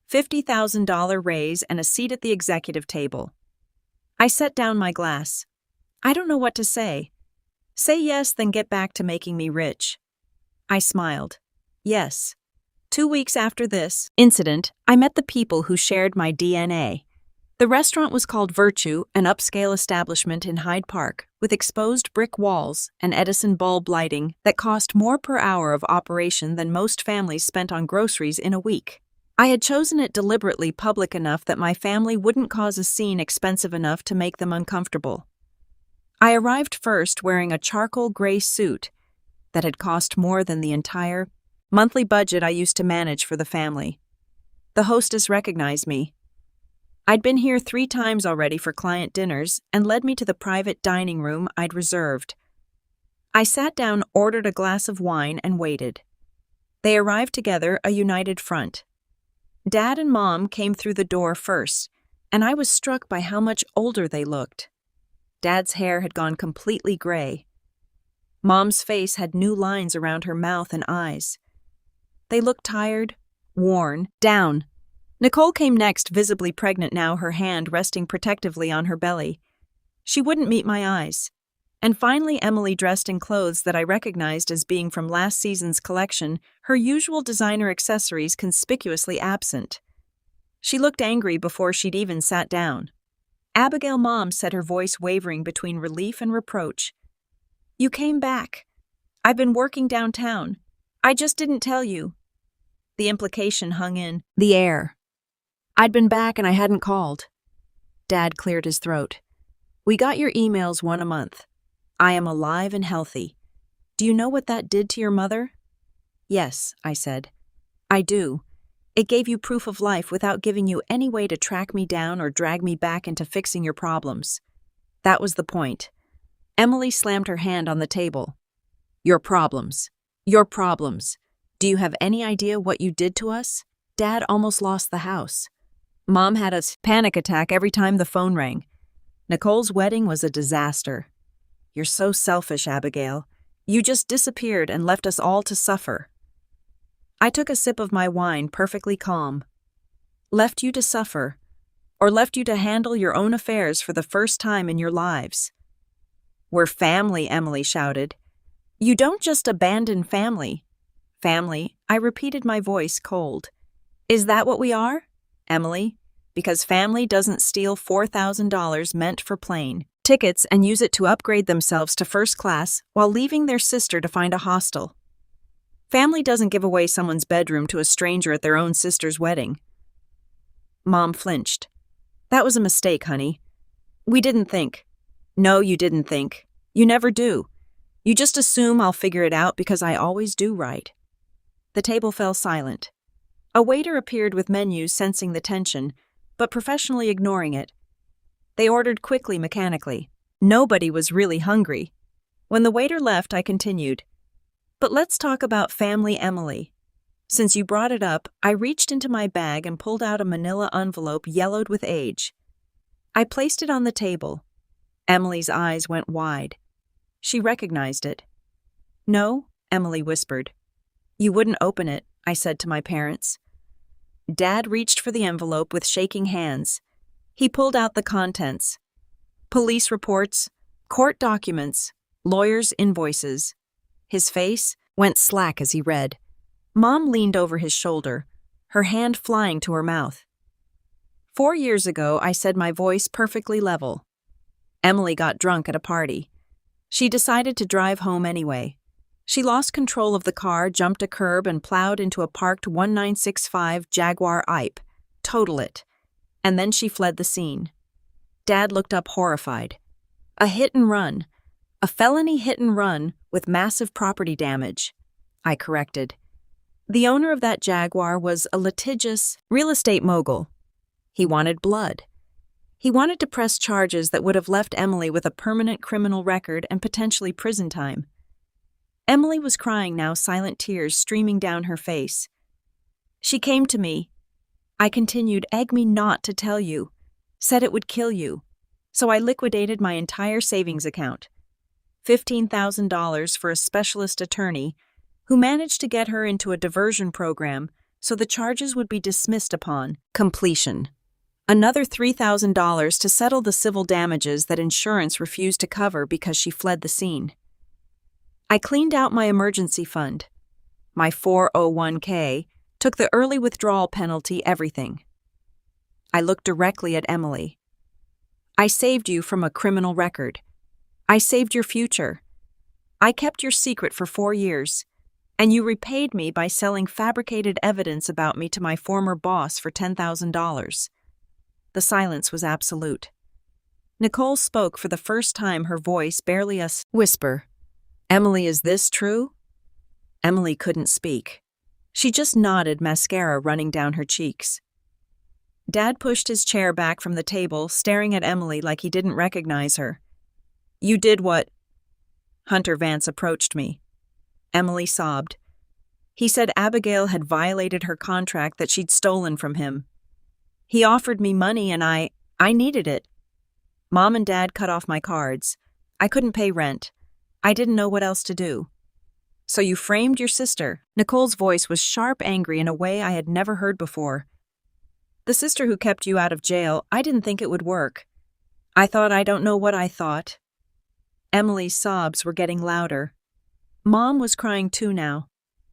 $50,000 raise and a seat at the executive table." I set down my glass. I don't know what to say. Say yes, then get back to making me rich. I smiled. Yes. 2 weeks after this incident, I met the people who shared my DNA. The restaurant was called Virtue, an upscale establishment in Hyde Park, with exposed brick walls and Edison bulb lighting that cost more per hour of operation than most families spent on groceries in a week. I had chosen it deliberately public enough that my family wouldn't cause a scene expensive enough to make them uncomfortable. I arrived first wearing a charcoal gray suit that had cost more than the entire monthly budget I used to manage for the family. The hostess recognized me. I'd been here 3 times already for client dinners and led me to the private dining room I'd reserved. I sat down, ordered a glass of wine, and waited. They arrived together, a united front. Dad and Mom came through the door first, and I was struck by how much older they looked. Dad's hair had gone completely gray. Mom's face had new lines around her mouth and eyes. They looked tired, worn, down. Nicole came next, visibly pregnant now, her hand resting protectively on her belly. She wouldn't meet my eyes. And finally, Emily, dressed in clothes that I recognized as being from last season's collection, her usual designer accessories conspicuously absent. She looked angry before she'd even sat down. Abigail, Mom, said, her voice wavering between relief and reproach. "You came back. I've been working downtown. I just didn't tell you." The implication hung in the air. I'd been back and I hadn't called. Dad cleared his throat. "We got your emails 1 a month. I am alive and healthy. Do you know what that did to your mother?" "Yes," I said. "I do. It gave you proof of life without giving you any way to track me down or drag me back into fixing your problems. That was the point." Emily slammed her hand on the table. "Your problems. Your problems. Do you have any idea what you did to us? Dad almost lost the house. Mom had a panic attack every time the phone rang. Nicole's wedding was a disaster. You're so selfish, Abigail. You just disappeared and left us all to suffer." I took a sip of my wine, perfectly calm. "Left you to suffer, or left you to handle your own affairs for the first time in your lives?" "We're family," Emily shouted. "You don't just abandon family." "Family," I repeated, my voice cold. "Is that what we are, Emily? Because family doesn't steal $4,000 meant for plane tickets and use it to upgrade themselves to first class while leaving their sister to find a hostel. Family doesn't give away someone's bedroom to a stranger at their own sister's wedding." Mom flinched. "That was a mistake, honey. We didn't think." "No, you didn't think. You never do. You just assume I'll figure it out because I always do right." The table fell silent. A waiter appeared with menus, sensing the tension, but professionally ignoring it. They ordered quickly, mechanically. Nobody was really hungry. When the waiter left, I continued. But let's talk about family Emily. Since you brought it up, I reached into my bag and pulled out a manila envelope yellowed with age. I placed it on the table. Emily's eyes went wide. She recognized it. No, Emily whispered. You wouldn't open it, I said to my parents. Dad reached for the envelope with shaking hands. He pulled out the contents. Police reports, court documents, lawyers' invoices. His face went slack as he read. Mom leaned over his shoulder, her hand flying to her mouth. 4 years ago, I said my voice perfectly level. Emily got drunk at a party. She decided to drive home anyway. She lost control of the car, jumped a curb, and plowed into a parked 1965 Jaguar Ipe. Total it. And then she fled the scene. Dad looked up horrified. A hit and run. A felony hit and run with massive property damage. I corrected. The owner of that Jaguar was a litigious real estate mogul. He wanted blood. He wanted to press charges that would have left Emily with a permanent criminal record and potentially prison time. Emily was crying now, silent tears streaming down her face. She came to me. I continued, egg me not to tell you. Said it would kill you. So I liquidated my entire savings account. $15,000 for a specialist attorney who managed to get her into a diversion program so the charges would be dismissed upon completion. Another $3,000 to settle the civil damages that insurance refused to cover because she fled the scene. I cleaned out my emergency fund. My 401k took the early withdrawal penalty, everything. I looked directly at Emily. I saved you from a criminal record. I saved your future. I kept your secret for 4 years. And you repaid me by selling fabricated evidence about me to my former boss for $10,000. The silence was absolute. Nicole spoke for the first time, her voice barely a whisper. Emily, is this true? Emily couldn't speak. She just nodded, mascara running down her cheeks. Dad pushed his chair back from the table, staring at Emily like he didn't recognize her. You did what? Hunter Vance approached me. Emily sobbed. He said Abigail had violated her contract that she'd stolen from him. He offered me money and I needed it. Mom and Dad cut off my cards. I couldn't pay rent. I didn't know what else to do. So you framed your sister. Nicole's voice was sharp, angry in a way I had never heard before. The sister who kept you out of jail, I didn't think it would work. I thought I don't know what I thought. Emily's sobs were getting louder. Mom was crying too now.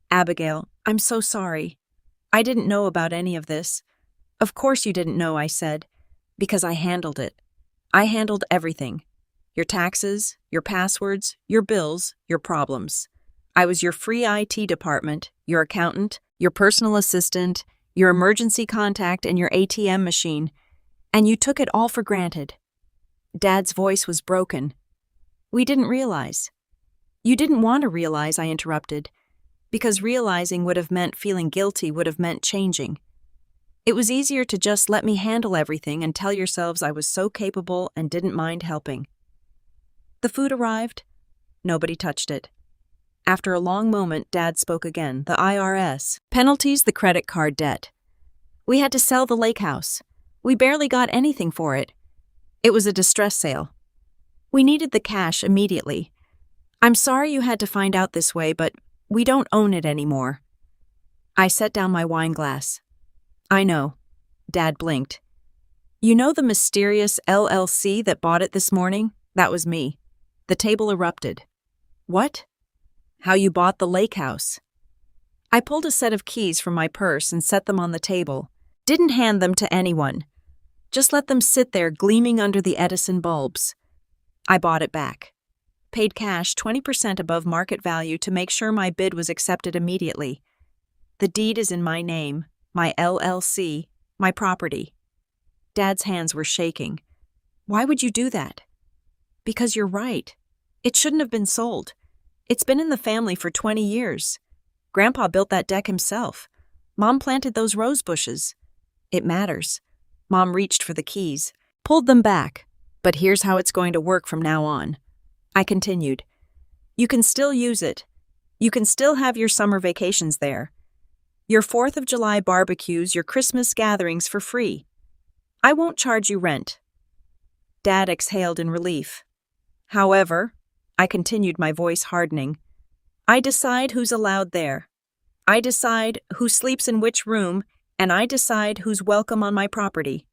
Abigail, I'm so sorry. I didn't know about any of this. Of course you didn't know, I said, because I handled it. I handled everything. Your taxes, your passwords, your bills, your problems. I was your free IT department, your accountant, your personal assistant, your emergency contact, and your ATM machine, and you took it all for granted. Dad's voice was broken. We didn't realize. You didn't want to realize, I interrupted, because realizing would have meant feeling guilty, would have meant changing. It was easier to just let me handle everything and tell yourselves I was so capable and didn't mind helping. The food arrived. Nobody touched it. After a long moment, Dad spoke again. The IRS. Penalties, the credit card debt. We had to sell the lake house. We barely got anything for it. It was a distress sale. We needed the cash immediately. I'm sorry you had to find out this way, but we don't own it anymore. I set down my wine glass. I know. Dad blinked. You know the mysterious LLC that bought it this morning? That was me. The table erupted. What? How you bought the lake house. I pulled a set of keys from my purse and set them on the table. Didn't hand them to anyone. Just let them sit there gleaming under the Edison bulbs. I bought it back. Paid cash 20% above market value to make sure my bid was accepted immediately. The deed is in my name, my LLC, my property. Dad's hands were shaking. Why would you do that? Because you're right. It shouldn't have been sold. It's been in the family for 20 years. Grandpa built that deck himself. Mom planted those rose bushes. It matters. Mom reached for the keys, pulled them back. But here's how it's going to work from now on. I continued. You can still use it. You can still have your summer vacations there. Your 4th of July barbecues, your Christmas gatherings for free. I won't charge you rent." Dad exhaled in relief. "However," I continued, my voice hardening, "I decide who's allowed there. I decide who sleeps in which room, and I decide who's welcome on my property."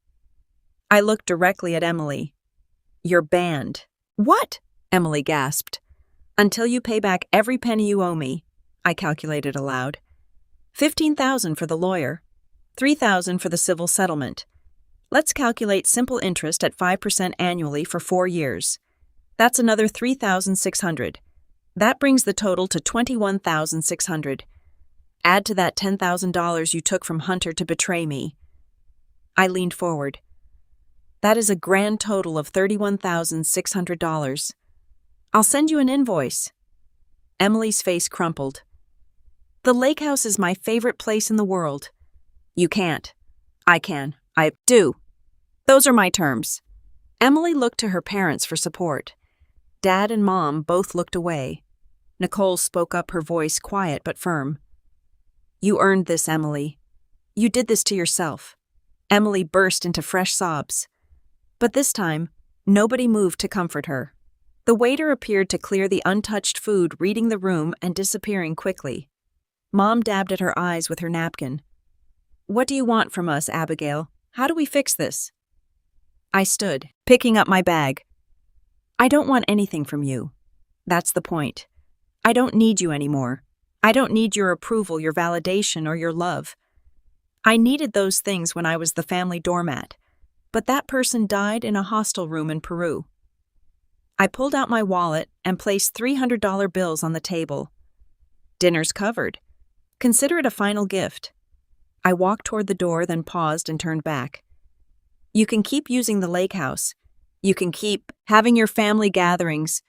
I looked directly at Emily. "You're banned." "What?" Emily gasped. "Until you pay back every penny you owe me," I calculated aloud. $15,000 for the lawyer, $3,000 for the civil settlement. Let's calculate simple interest at 5% annually for 4 years. That's another $3,600. That brings the total to $21,600. Add to that $10,000 you took from Hunter to betray me." I leaned forward. "That is a grand total of $31,600. I'll send you an invoice." Emily's face crumpled. "The lake house is my favorite place in the world." "You can't." "I can. I do. Those are my terms." Emily looked to her parents for support. Dad and Mom both looked away. Nicole spoke up, her voice quiet but firm. "You earned this, Emily. You did this to yourself." Emily burst into fresh sobs. But this time, nobody moved to comfort her. The waiter appeared to clear the untouched food, reading the room and disappearing quickly. Mom dabbed at her eyes with her napkin. "What do you want from us, Abigail? How do we fix this?" I stood, picking up my bag. "I don't want anything from you. That's the point. I don't need you anymore. I don't need your approval, your validation, or your love. I needed those things when I was the family doormat, but that person died in a hostel room in Peru." I pulled out my wallet and placed $300 bills on the table. "Dinner's covered. Consider it a final gift." I walked toward the door, then paused and turned back. "You can keep using the lake house. You can keep having your family gatherings.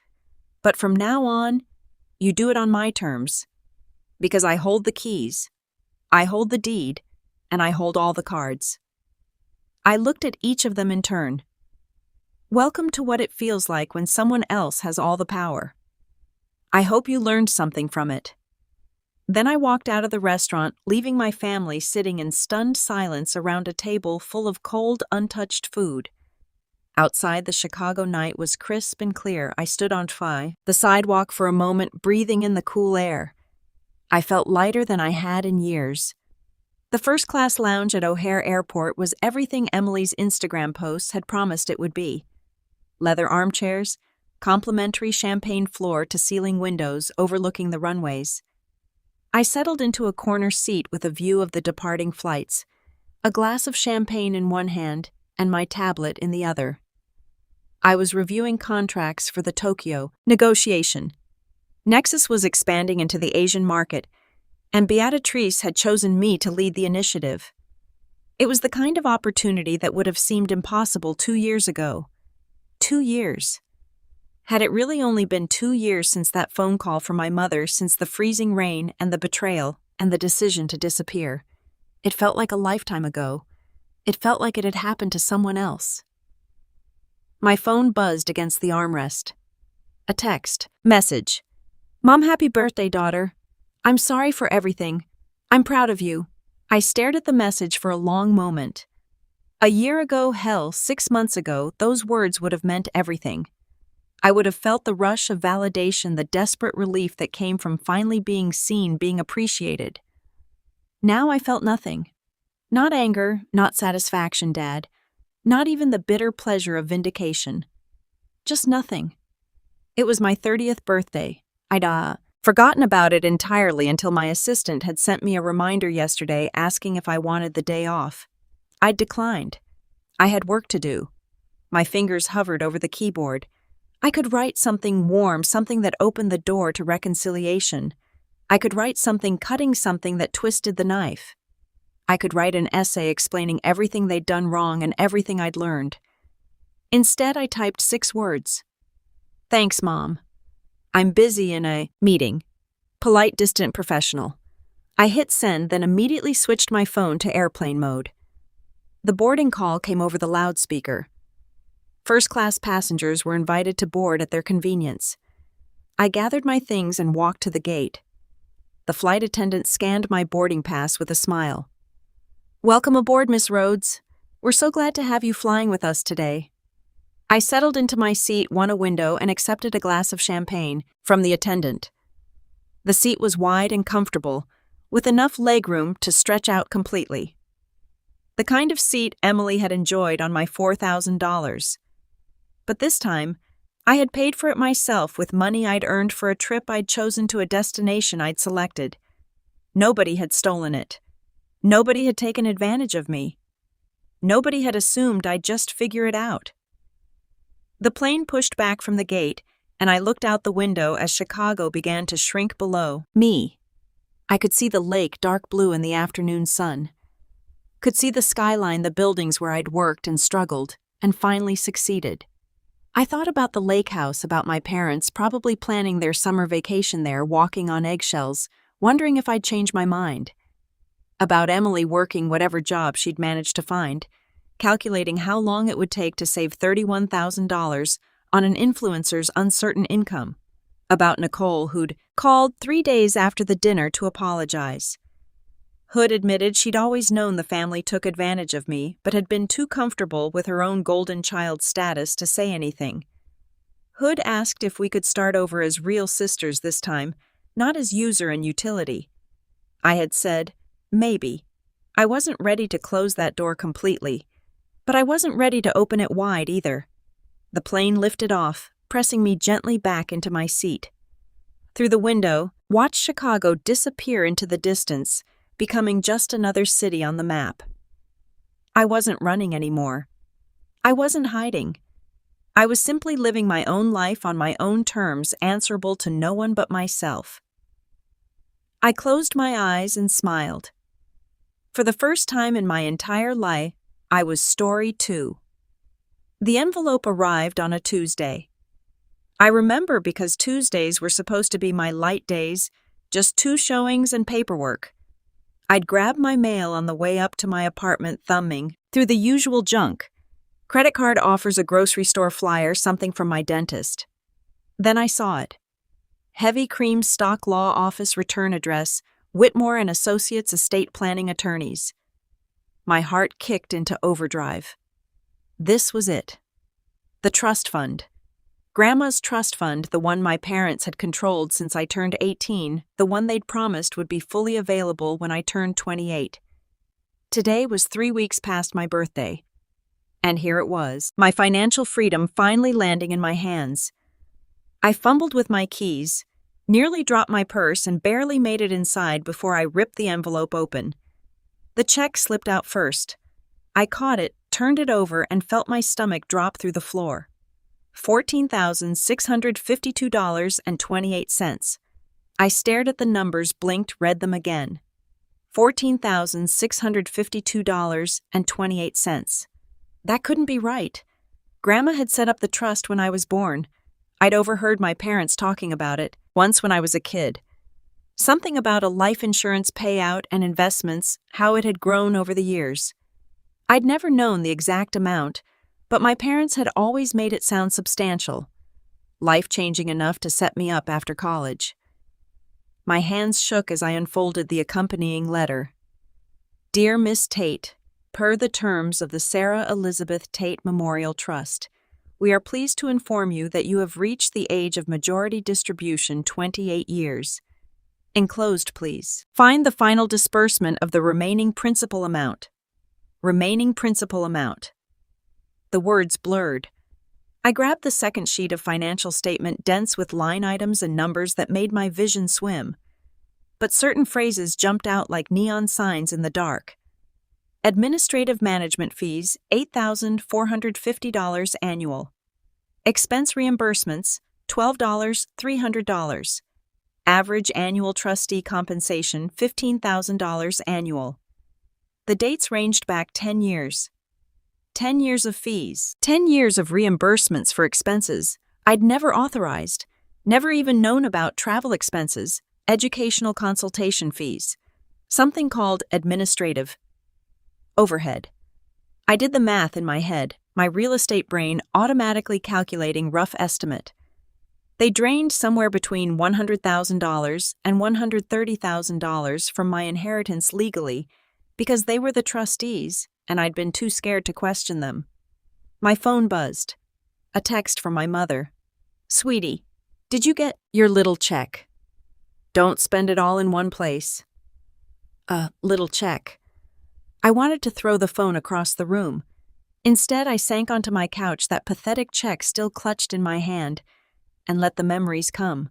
But from now on, you do it on my terms. Because I hold the keys, I hold the deed, and I hold all the cards." I looked at each of them in turn. Welcome to what it feels like when someone else has all the power. I hope you learned something from it. Then I walked out of the restaurant, leaving my family sitting in stunned silence around a table full of cold, untouched food. Outside, the Chicago night was crisp and clear. I stood on the sidewalk for a moment, breathing in the cool air. I felt lighter than I had in years. The first-class lounge at O'Hare Airport was everything Emily's Instagram posts had promised it would be. Leather armchairs, complimentary champagne floor-to-ceiling windows overlooking the runways. I settled into a corner seat with a view of the departing flights, a glass of champagne in one hand and my tablet in the other. I was reviewing contracts for the Tokyo negotiation. Nexus was expanding into the Asian market, and Beatrice had chosen me to lead the initiative. It was the kind of opportunity that would have seemed impossible 2 years ago. 2 years. Had it really only been 2 years since that phone call from my mother, since the freezing rain and the betrayal and the decision to disappear? It felt like a lifetime ago. It felt like it had happened to someone else. My phone buzzed against the armrest. A text. Message. "Mom, happy birthday, daughter. I'm sorry for everything. I'm proud of you." I stared at the message for a long moment. A year ago, hell, 6 months ago, those words would have meant everything. I would have felt the rush of validation, the desperate relief that came from finally being seen, being appreciated. Now I felt nothing. Not anger, not satisfaction, Dad. Not even the bitter pleasure of vindication. Just nothing. It was my 30th birthday. I'd forgotten about it entirely until my assistant had sent me a reminder yesterday asking if I wanted the day off. I'd declined. I had work to do. My fingers hovered over the keyboard. I could write something warm, something that opened the door to reconciliation. I could write something cutting something that twisted the knife. I could write an essay explaining everything they'd done wrong and everything I'd learned. Instead, I typed 6 words. "Thanks, Mom. I'm busy in a meeting. Polite, distant professional." I hit send, then immediately switched my phone to airplane mode. The boarding call came over the loudspeaker. First-class passengers were invited to board at their convenience. I gathered my things and walked to the gate. The flight attendant scanned my boarding pass with a smile. "Welcome aboard, Miss Rhodes. We're so glad to have you flying with us today." I settled into my seat, won a window, and accepted a glass of champagne from the attendant. The seat was wide and comfortable, with enough legroom to stretch out completely. The kind of seat Emily had enjoyed on my $4,000. But this time, I had paid for it myself with money I'd earned for a trip I'd chosen to a destination I'd selected. Nobody had stolen it. Nobody had taken advantage of me. Nobody had assumed I'd just figure it out. The plane pushed back from the gate, and I looked out the window as Chicago began to shrink below me. I could see the lake dark blue in the afternoon sun. Could see the skyline, the buildings where I'd worked and struggled, and finally succeeded. I thought about the lake house, about my parents probably planning their summer vacation there, walking on eggshells, wondering if I'd change my mind. About Emily working whatever job she'd managed to find, calculating how long it would take to save $31,000 on an influencer's uncertain income. About Nicole, who'd called 3 days after the dinner to apologize. Hood admitted she'd always known the family took advantage of me, but had been too comfortable with her own golden child status to say anything. Hood asked if we could start over as real sisters this time, not as user and utility. I had said, maybe. I wasn't ready to close that door completely, but I wasn't ready to open it wide either. The plane lifted off, pressing me gently back into my seat. Through the window, watched Chicago disappear into the distance, becoming just another city on the map. I wasn't running anymore. I wasn't hiding. I was simply living my own life on my own terms, answerable to no one but myself. I closed my eyes and smiled. For the first time in my entire life, I was story 2. The envelope arrived on a Tuesday. I remember because Tuesdays were supposed to be my light days, just 2 showings and paperwork. I'd grab my mail on the way up to my apartment, thumbing through the usual junk. Credit card offers, a grocery store flyer, something from my dentist. Then I saw it. Heavy cream stock law office return address, Whitmore and Associates Estate Planning Attorneys. My heart kicked into overdrive. This was it. The trust fund. Grandma's trust fund, the one my parents had controlled since I turned 18, the one they'd promised would be fully available when I turned 28. Today was 3 weeks past my birthday. And here it was, my financial freedom finally landing in my hands. I fumbled with my keys, nearly dropped my purse, and barely made it inside before I ripped the envelope open. The check slipped out first. I caught it, turned it over, and felt my stomach drop through the floor. $14,652.28. I stared at the numbers, blinked, read them again. $14,652.28. That couldn't be right. Grandma had set up the trust when I was born. I'd overheard my parents talking about it, once when I was a kid. Something about a life insurance payout and investments, how it had grown over the years. I'd never known the exact amount, but my parents had always made it sound substantial, life-changing enough to set me up after college. My hands shook as I unfolded the accompanying letter. Dear Miss Tate, per the terms of the Sarah Elizabeth Tate Memorial Trust, we are pleased to inform you that you have reached the age of majority distribution, 28 years. Enclosed, please. Find the final disbursement of the remaining principal amount. Remaining principal amount. The words blurred. I grabbed the second sheet of financial statement, dense with line items and numbers that made my vision swim. But certain phrases jumped out like neon signs in the dark. Administrative management fees, $8,450 annual. Expense reimbursements, $12,300. Average annual trustee compensation, $15,000 annual. The dates ranged back 10 years. 10 years of fees, 10 years of reimbursements for expenses I'd never authorized, never even known about. Travel expenses, educational consultation fees, something called administrative overhead. I did the math in my head, my real estate brain automatically calculating rough estimate. They drained somewhere between $100,000 and $130,000 from my inheritance legally because they were the trustees and I'd been too scared to question them. My phone buzzed. A text from my mother. "Sweetie, did you get your little check? Don't spend it all in one place." A little check. I wanted to throw the phone across the room. Instead, I sank onto my couch, that pathetic check still clutched in my hand, and let the memories come.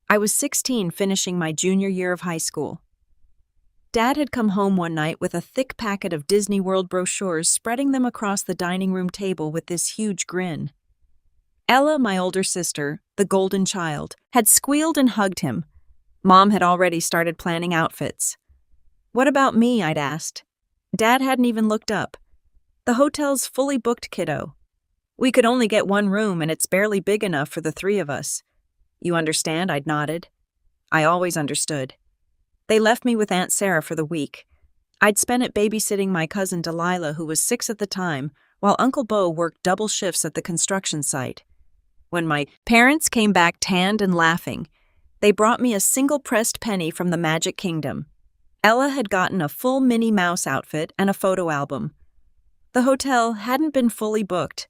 I was 16, finishing my junior year of high school. Dad had come home one night with a thick packet of Disney World brochures, spreading them across the dining room table with this huge grin. Ella, my older sister, the golden child, had squealed and hugged him. Mom had already started planning outfits. "What about me?" I'd asked. Dad hadn't even looked up. "The hotel's fully booked, kiddo. We could only get one room and it's barely big enough for the three of us." "You understand?" I'd nodded. I always understood. They left me with Aunt Sarah for the week. I'd spent it babysitting my cousin Delilah, who was 6 at the time, while Uncle Bo worked double shifts at the construction site. When my parents came back tanned and laughing, they brought me a single pressed penny from the Magic Kingdom. Ella had gotten a full Minnie Mouse outfit and a photo album. The hotel hadn't been fully booked.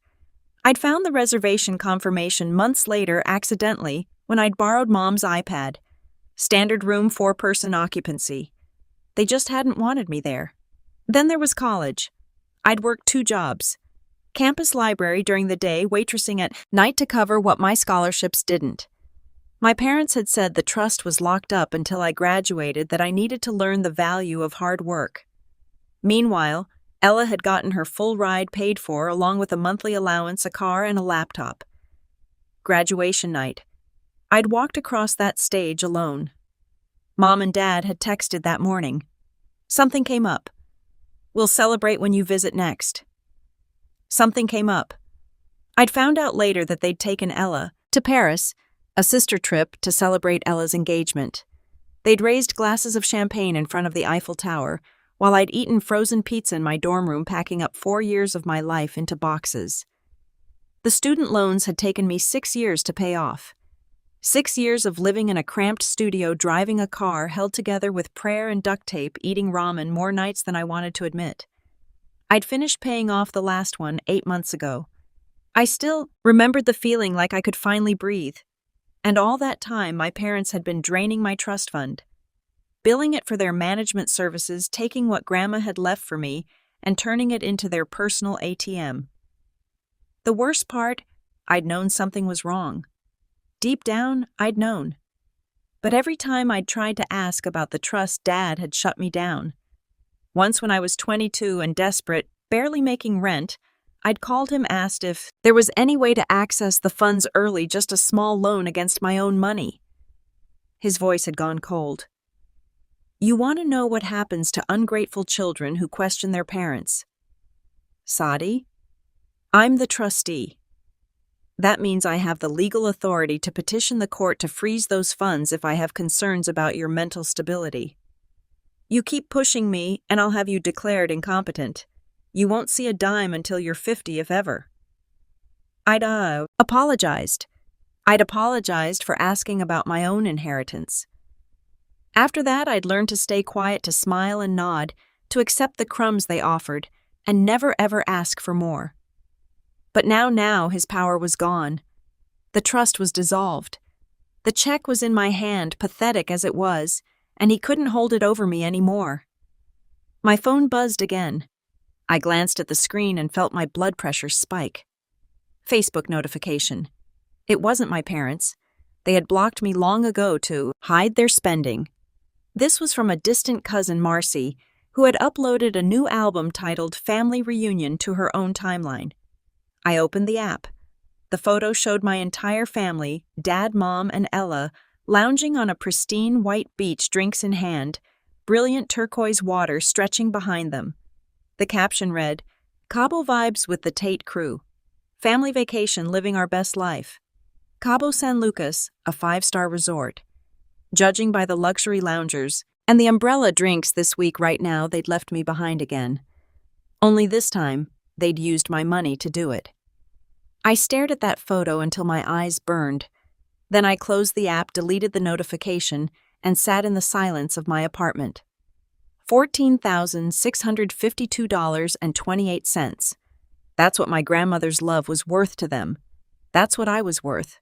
I'd found the reservation confirmation months later accidentally when I'd borrowed Mom's iPad. Standard room, 4-person occupancy. They just hadn't wanted me there. Then there was college. I'd worked 2 jobs. Campus library during the day, waitressing at night to cover what my scholarships didn't. My parents had said the trust was locked up until I graduated, that I needed to learn the value of hard work. Meanwhile, Ella had gotten her full ride paid for, along with a monthly allowance, a car, and a laptop. Graduation night. I'd walked across that stage alone. Mom and Dad had texted that morning. Something came up. "We'll celebrate when you visit next." Something came up. I'd found out later that they'd taken Ella to Paris, a sister trip to celebrate Ella's engagement. They'd raised glasses of champagne in front of the Eiffel Tower, while I'd eaten frozen pizza in my dorm room, packing up 4 years of my life into boxes. The student loans had taken me 6 years to pay off. 6 years of living in a cramped studio, driving a car, held together with prayer and duct tape, eating ramen more nights than I wanted to admit. I'd finished paying off the last one 8 months ago. I still remembered the feeling like I could finally breathe. And all that time, my parents had been draining my trust fund, billing it for their management services, taking what Grandma had left for me and turning it into their personal ATM. The worst part, I'd known something was wrong. Deep down, I'd known. But every time I'd tried to ask about the trust, Dad had shut me down. Once when I was 22 and desperate, barely making rent, I'd called him, asked if there was any way to access the funds early, just a small loan against my own money. His voice had gone cold. "You want to know what happens to ungrateful children who question their parents? Saadi, I'm the trustee. That means I have the legal authority to petition the court to freeze those funds if I have concerns about your mental stability. You keep pushing me, and I'll have you declared incompetent. You won't see a dime until you're 50, if ever." I'd apologized. I'd apologized for asking about my own inheritance. After that, I'd learned to stay quiet, to smile and nod, to accept the crumbs they offered, and never ever ask for more. But now his power was gone. The trust was dissolved. The check was in my hand, pathetic as it was, and he couldn't hold it over me anymore. My phone buzzed again. I glanced at the screen and felt my blood pressure spike. Facebook notification. It wasn't my parents. They had blocked me long ago to hide their spending. This was from a distant cousin, Marcy, who had uploaded a new album titled Family Reunion to her own timeline. I opened the app. The photo showed my entire family, Dad, Mom, and Ella, lounging on a pristine white beach, drinks in hand, brilliant turquoise water stretching behind them. The caption read, "Cabo vibes with the Tate crew. Family vacation, living our best life. Cabo San Lucas, a 5-star resort. Judging by the luxury loungers and the umbrella drinks this week, right now they'd left me behind again. Only this time, they'd used my money to do it." I stared at that photo until my eyes burned. Then I closed the app, deleted the notification, and sat in the silence of my apartment. $14,652.28. That's what my grandmother's love was worth to them. That's what I was worth.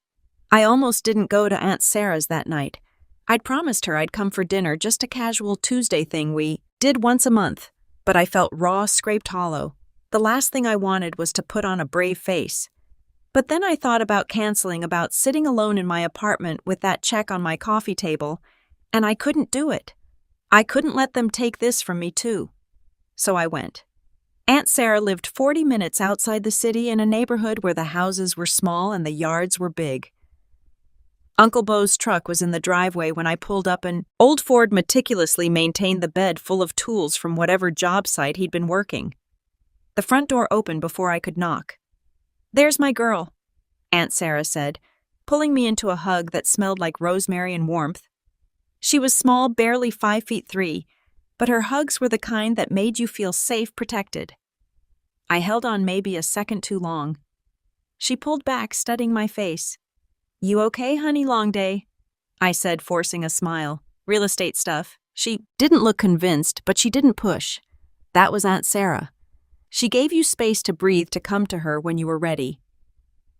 I almost didn't go to Aunt Sarah's that night. I'd promised her I'd come for dinner, just a casual Tuesday thing we did once a month, but I felt raw, scraped hollow. The last thing I wanted was to put on a brave face. But then I thought about canceling, about sitting alone in my apartment with that check on my coffee table, and I couldn't do it. I couldn't let them take this from me too. So I went. Aunt Sarah lived 40 minutes outside the city in a neighborhood where the houses were small and the yards were big. Uncle Bo's truck was in the driveway when I pulled up, and old Ford meticulously maintained the bed full of tools from whatever job site he'd been working. The front door opened before I could knock. "There's my girl," Aunt Sarah said, pulling me into a hug that smelled like rosemary and warmth. She was small, barely 5'3", but her hugs were the kind that made you feel safe, protected. I held on maybe a second too long. She pulled back, studying my face. "You okay, honey? Long day?" I said, forcing a smile. "Real estate stuff." She didn't look convinced, but she didn't push. That was Aunt Sarah. She gave you space to breathe, to come to her when you were ready.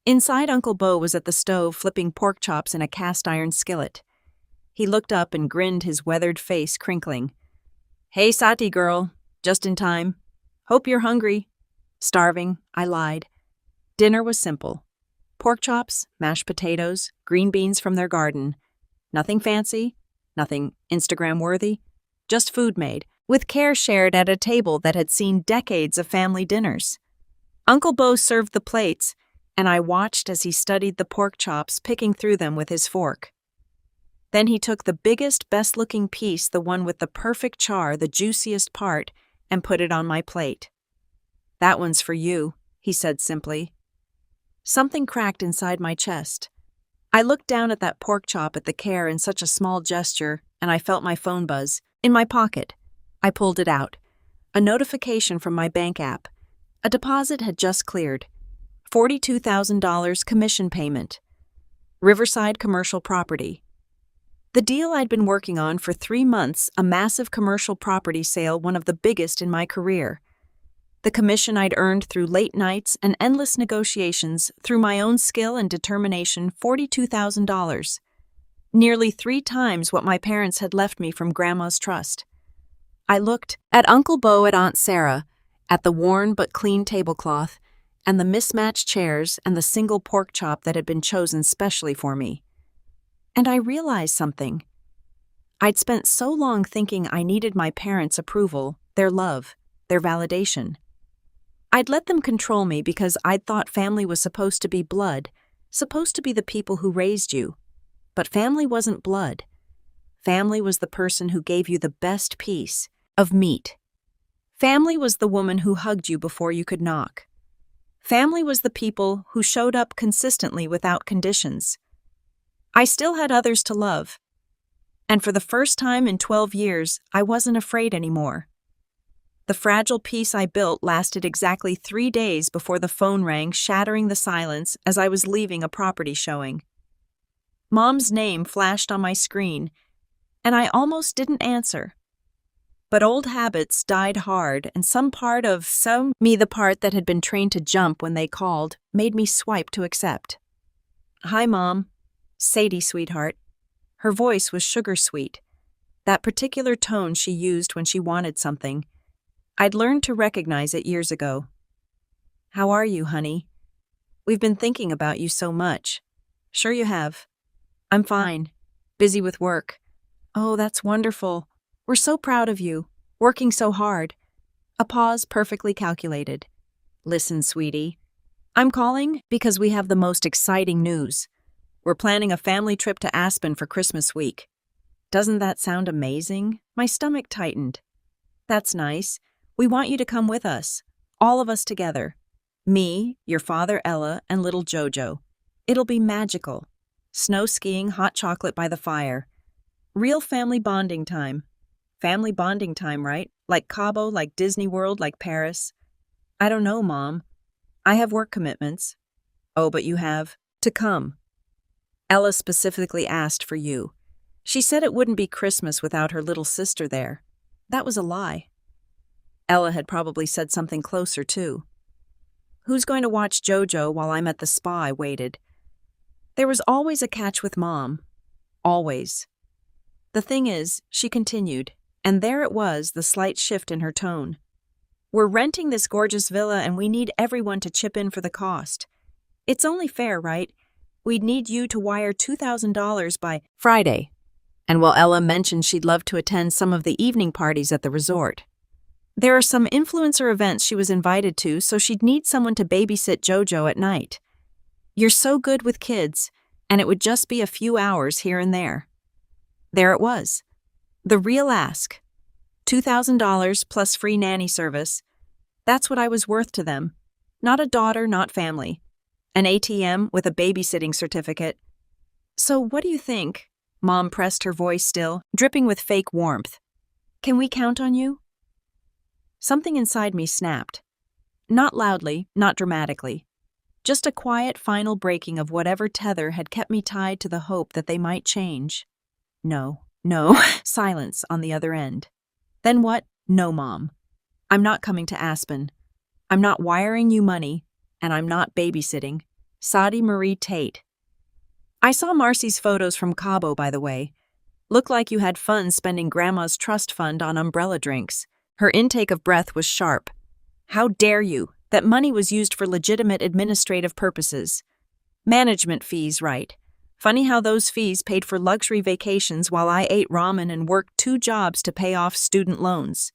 Inside, Uncle Bo was at the stove flipping pork chops in a cast-iron skillet. He looked up and grinned, his weathered face crinkling. "Hey, Sati girl, just in time. Hope you're hungry." "Starving," I lied. Dinner was simple. Pork chops, mashed potatoes, green beans from their garden. Nothing fancy, nothing Instagram-worthy, just food made, with care shared at a table that had seen decades of family dinners. Uncle Bo served the plates, and I watched as he studied the pork chops, picking through them with his fork. Then he took the biggest, best-looking piece, the one with the perfect char, the juiciest part, and put it on my plate. "That one's for you," he said simply. Something cracked inside my chest. I looked down at that pork chop, at the care in such a small gesture, and I felt my phone buzz. In my pocket. I pulled it out. A notification from my bank app. A deposit had just cleared. $42,000 commission payment. Riverside Commercial Property. The deal I'd been working on for 3 months, a massive commercial property sale, one of the biggest in my career. The commission I'd earned through late nights and endless negotiations, through my own skill and determination, $42,000. Nearly 3 times what my parents had left me from Grandma's trust. I looked at Uncle Bo, at Aunt Sarah, at the worn but clean tablecloth, and the mismatched chairs and the single pork chop that had been chosen specially for me. And I realized something. I'd spent so long thinking I needed my parents' approval, their love, their validation. I'd let them control me because I'd thought family was supposed to be blood, supposed to be the people who raised you. But family wasn't blood. Family was the person who gave you the best piece of meat. Family was the woman who hugged you before you could knock. Family was the people who showed up consistently without conditions. I still had others to love. And for the first time in 12 years, I wasn't afraid anymore. The fragile peace I built lasted exactly 3 days before the phone rang, shattering the silence as I was leaving a property showing. Mom's name flashed on my screen, and I almost didn't answer. But old habits died hard, and some part of me, the part that had been trained to jump when they called, made me swipe to accept. "Hi, Mom." "Sadie, sweetheart." Her voice was sugar sweet, that particular tone she used when she wanted something. I'd learned to recognize it years ago. "How are you, honey? We've been thinking about you so much." "Sure you have." "I'm fine. Busy with work." "Oh, that's wonderful. We're so proud of you. Working so hard." A pause perfectly calculated. "Listen, sweetie. I'm calling because we have the most exciting news. We're planning a family trip to Aspen for Christmas week." "Doesn't that sound amazing?" My stomach tightened. "That's nice. We want you to come with us. All of us together. Me, your father Ella, and little Jojo. It'll be magical. Snow skiing, hot chocolate by the fire. Real family bonding time. Family bonding time, right? Like Cabo, like Disney World, like Paris." "I don't know, Mom. I have work commitments." "Oh, but you have to come." Ella specifically asked for you. She said it wouldn't be Christmas without her little sister there. That was a lie. Ella had probably said something closer, too. Who's going to watch Jojo while I'm at the spa? I waited. There was always a catch with Mom. Always. The thing is, she continued, and there it was, the slight shift in her tone. We're renting this gorgeous villa and we need everyone to chip in for the cost. It's only fair, right? We'd need you to wire $2,000 by Friday. And while Ella mentioned she'd love to attend some of the evening parties at the resort, there are some influencer events she was invited to, so she'd need someone to babysit Jojo at night. You're so good with kids, and it would just be a few hours here and there. There it was. The real ask. $2,000 plus free nanny service. That's what I was worth to them. Not a daughter, not family. An ATM with a babysitting certificate. So what do you think? Mom pressed her voice still, dripping with fake warmth. Can we count on you? Something inside me snapped. Not loudly, not dramatically. Just a quiet final breaking of whatever tether had kept me tied to the hope that they might change. No. Silence on the other end. Then what? No, Mom. I'm not coming to Aspen. I'm not wiring you money, and I'm not babysitting. Sadie Marie Tate. I saw Marcy's photos from Cabo, by the way. Looked like you had fun spending Grandma's trust fund on umbrella drinks. Her intake of breath was sharp. How dare you? That money was used for legitimate administrative purposes. Management fees, right. Funny how those fees paid for luxury vacations while I ate ramen and worked 2 jobs to pay off student loans.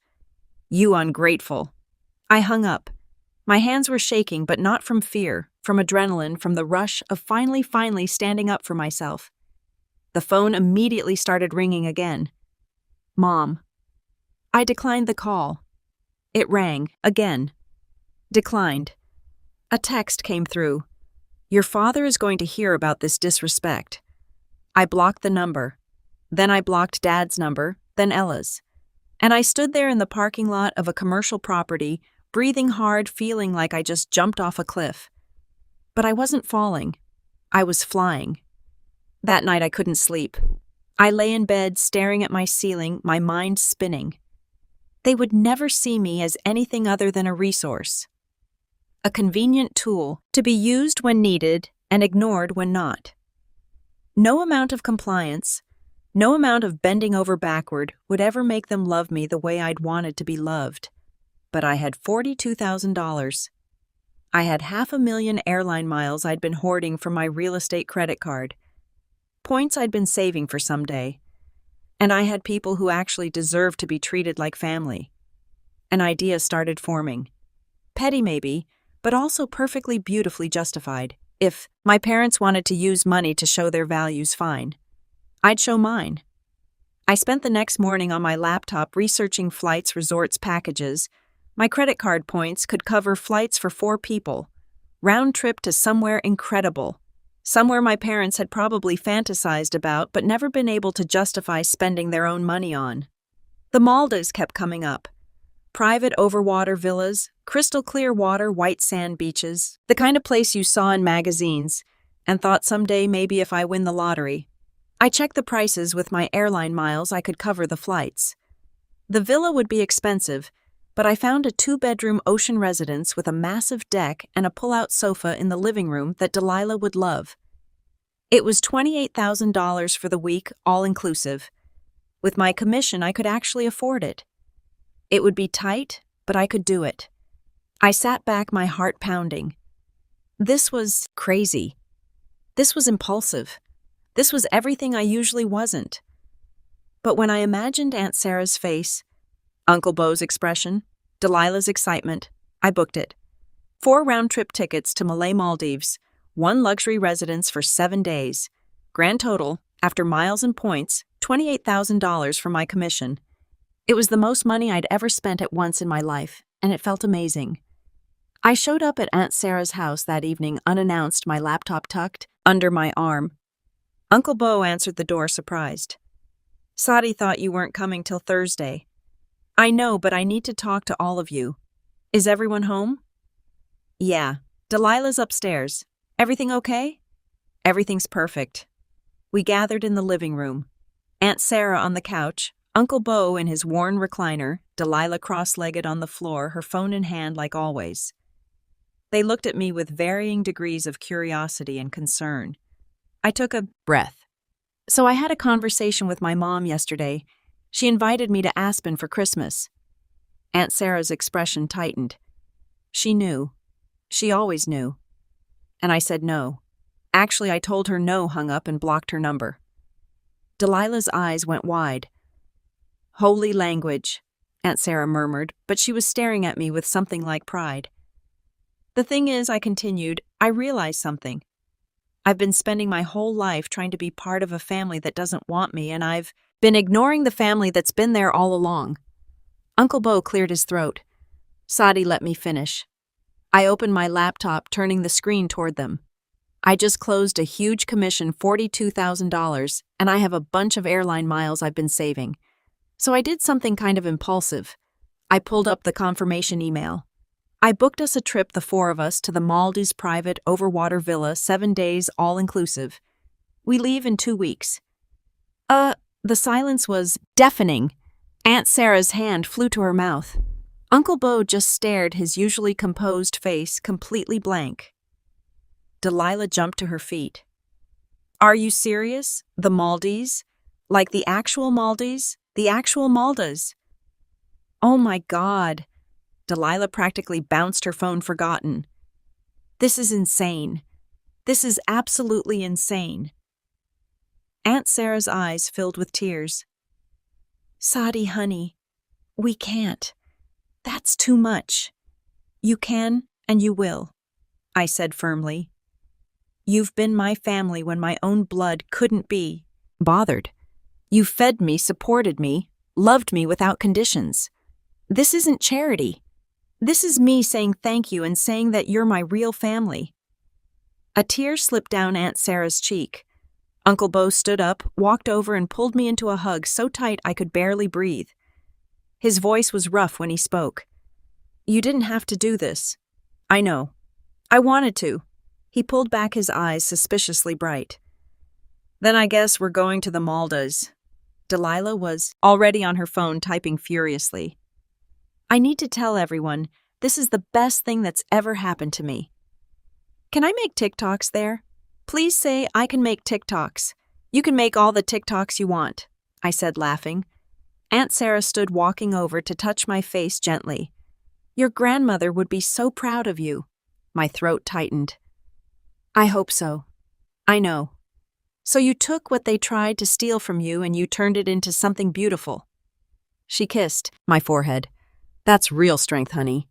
You ungrateful. I hung up. My hands were shaking, but not from fear, from adrenaline, from the rush of finally standing up for myself. The phone immediately started ringing again. Mom. I declined the call. It rang, again. Declined. A text came through. Your father is going to hear about this disrespect. I blocked the number. Then I blocked Dad's number, then Ella's. And I stood there in the parking lot of a commercial property, breathing hard, feeling like I just jumped off a cliff. But I wasn't falling. I was flying. That night I couldn't sleep. I lay in bed, staring at my ceiling, my mind spinning. They would never see me as anything other than a resource. A convenient tool to be used when needed and ignored when not. No amount of compliance, no amount of bending over backward would ever make them love me the way I'd wanted to be loved. But I had $42,000. I had 500,000 airline miles I'd been hoarding from my real estate credit card. Points I'd been saving for someday. And I had people who actually deserved to be treated like family. An idea started forming. Petty maybe, but also perfectly beautifully justified. If my parents wanted to use money to show their values, fine. I'd show mine. I spent the next morning on my laptop researching flights, resorts, packages. My credit card points could cover flights for 4 people. Round trip to somewhere incredible. Somewhere my parents had probably fantasized about but never been able to justify spending their own money on. The Maldives kept coming up. Private overwater villas, crystal clear water, white sand beaches, the kind of place you saw in magazines, and thought someday maybe if I win the lottery. I checked the prices with my airline miles. I could cover the flights. The villa would be expensive, but I found a 2-bedroom ocean residence with a massive deck and a pull-out sofa in the living room that Delilah would love. It was $28,000 for the week, all-inclusive. With my commission, I could actually afford it. It would be tight, but I could do it. I sat back, my heart pounding. This was crazy. This was impulsive. This was everything I usually wasn't. But when I imagined Aunt Sarah's face, Uncle Beau's expression, Delilah's excitement, I booked it. 4 round-trip tickets to Malay Maldives, 1 luxury residence for 7 days. Grand total, after miles and points, $28,000 for my commission. It was the most money I'd ever spent at once in my life, and it felt amazing. I showed up at Aunt Sarah's house that evening unannounced, my laptop tucked under my arm. Uncle Beau answered the door surprised. Sadie thought you weren't coming till Thursday. I know, but I need to talk to all of you. Is everyone home? Yeah. Delilah's upstairs. Everything okay? Everything's perfect. We gathered in the living room. Aunt Sarah on the couch, Uncle Bo in his worn recliner, Delilah cross-legged on the floor, her phone in hand like always. They looked at me with varying degrees of curiosity and concern. I took a breath. So I had a conversation with my mom yesterday. She invited me to Aspen for Christmas. Aunt Sarah's expression tightened. She knew. She always knew. And I said no. Actually, I told her no, hung up, and blocked her number. Delilah's eyes went wide. Holy language, Aunt Sarah murmured, but she was staring at me with something like pride. The thing is, I continued, I realized something. I've been spending my whole life trying to be part of a family that doesn't want me, and I've been ignoring the family that's been there all along. Uncle Bo cleared his throat. Sadi let me finish. I opened my laptop, turning the screen toward them. I just closed a huge commission, $42,000, and I have a bunch of airline miles I've been saving. So I did something kind of impulsive. I pulled up the confirmation email. I booked us a trip, the four of us, to the Maldives private overwater villa, 7 days, all-inclusive. We leave in 2 weeks. The silence was deafening. Aunt Sarah's hand flew to her mouth. Uncle Bo just stared, his usually composed face completely blank. Delilah jumped to her feet. Are you serious? The Maldives? Like the actual Maldives? The actual Maldives? Oh my God. Delilah practically bounced her phone, forgotten. This is insane. This is absolutely insane. Aunt Sarah's eyes filled with tears. Sadi, honey, we can't. That's too much. You can and you will, I said firmly. You've been my family when my own blood couldn't be bothered. You fed me, supported me, loved me without conditions. This isn't charity. This is me saying thank you and saying that you're my real family. A tear slipped down Aunt Sarah's cheek. Uncle Bo stood up, walked over, and pulled me into a hug so tight I could barely breathe. His voice was rough when he spoke. You didn't have to do this. I know. I wanted to. He pulled back, his eyes suspiciously bright. Then I guess we're going to the Maldives. Delilah was already on her phone, typing furiously. I need to tell everyone, this is the best thing that's ever happened to me. Can I make TikToks there? Please say I can make TikToks. You can make all the TikToks you want, I said, laughing. Aunt Sarah stood walking over to touch my face gently. Your grandmother would be so proud of you. My throat tightened. I hope so. I know. So you took what they tried to steal from you and you turned it into something beautiful. She kissed my forehead. That's real strength, honey.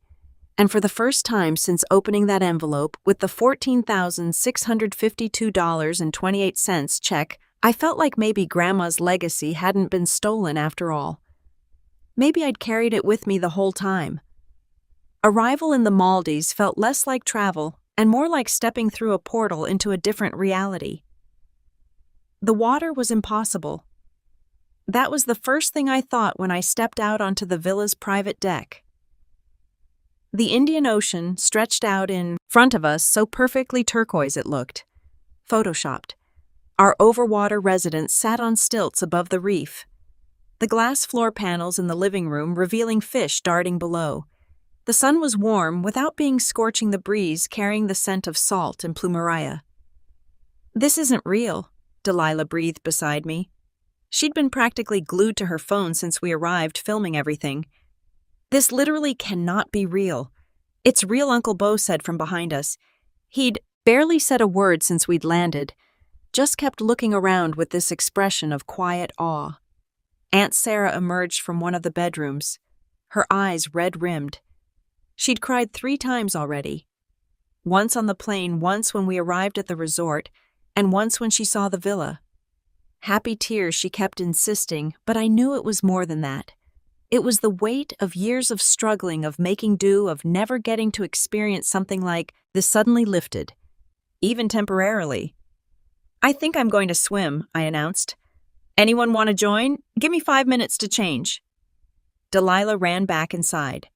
And for the first time since opening that envelope with the $14,652.28 check, I felt like maybe Grandma's legacy hadn't been stolen after all. Maybe I'd carried it with me the whole time. Arrival in the Maldives felt less like travel and more like stepping through a portal into a different reality. The water was impossible. That was the first thing I thought when I stepped out onto the villa's private deck. The Indian Ocean stretched out in front of us, so perfectly turquoise it looked. Photoshopped. Our overwater residence sat on stilts above the reef. The glass floor panels in the living room revealing fish darting below. The sun was warm without being scorching, the breeze carrying the scent of salt and plumeria. This isn't real, Delilah breathed beside me. She'd been practically glued to her phone since we arrived, filming everything. This literally cannot be real. It's real, Uncle Bo said from behind us. He'd barely said a word since we'd landed, just kept looking around with this expression of quiet awe. Aunt Sarah emerged from one of the bedrooms, her eyes red-rimmed. She'd cried 3 times already. Once on the plane, once when we arrived at the resort, and once when she saw the villa. Happy tears, she kept insisting, but I knew it was more than that. It was the weight of years of struggling, of making do, of never getting to experience something like this suddenly lifted, even temporarily. I think I'm going to swim, I announced. Anyone want to join? Give me 5 minutes to change. Delilah ran back inside.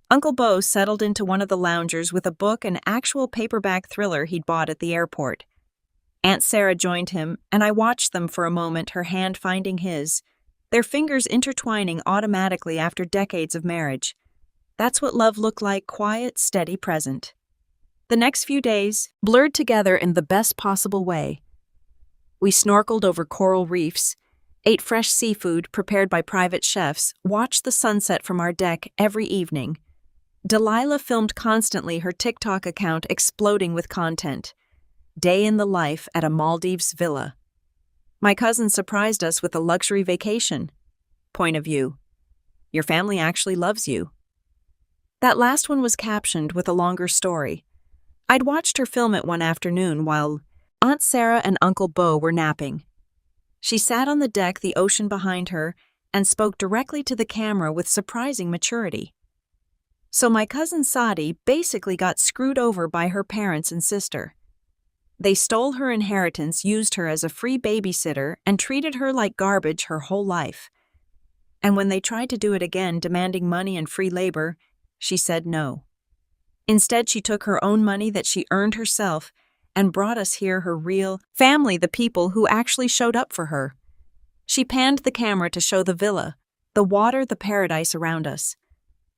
Uncle Bo settled into one of the loungers with a book, an actual paperback thriller he'd bought at the airport. Aunt Sarah joined him, and I watched them for a moment, her hand finding his, their fingers intertwining automatically after decades of marriage. That's what love looked like, quiet, steady, present. The next few days blurred together in the best possible way. We snorkeled over coral reefs, ate fresh seafood prepared by private chefs, watched the sunset from our deck every evening. Delilah filmed constantly, her TikTok account exploding with content. Day in the life at a Maldives villa. My cousin surprised us with a luxury vacation. Point of view. Your family actually loves you. That last one was captioned with a longer story. I'd watched her film it one afternoon while Aunt Sarah and Uncle Beau were napping. She sat on the deck, the ocean behind her, and spoke directly to the camera with surprising maturity. So my cousin Sadi basically got screwed over by her parents and sister. They stole her inheritance, used her as a free babysitter, and treated her like garbage her whole life. And when they tried to do it again, demanding money and free labor, she said no. Instead, she took her own money that she earned herself and brought us here, her real family, the people who actually showed up for her. She panned the camera to show the villa, the water, the paradise around us.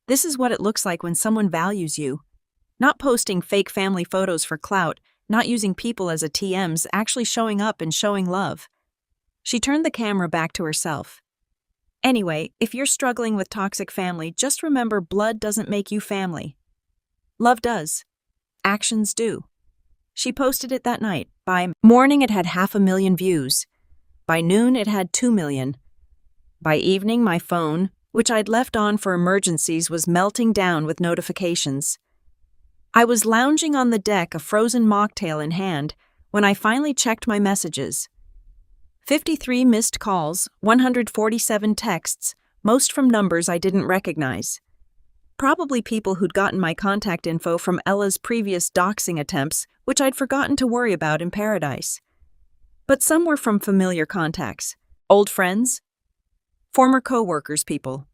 This is what it looks like when someone values you. Not posting fake family photos for clout, not using people as ATMs, actually showing up and showing love. She turned the camera back to herself. Anyway, if you're struggling with toxic family, just remember blood doesn't make you family. Love does. Actions do. She posted it that night. By morning, it had 500,000 views. By noon, it had 2 million. By evening, my phone, which I'd left on for emergencies, was melting down with notifications. I was lounging on the deck, a frozen mocktail in hand, when I finally checked my messages. 53 missed calls, 147 texts, most from numbers I didn't recognize. Probably people who'd gotten my contact info from Ella's previous doxing attempts, which I'd forgotten to worry about in paradise. But some were from familiar contacts, old friends, former co-workers, people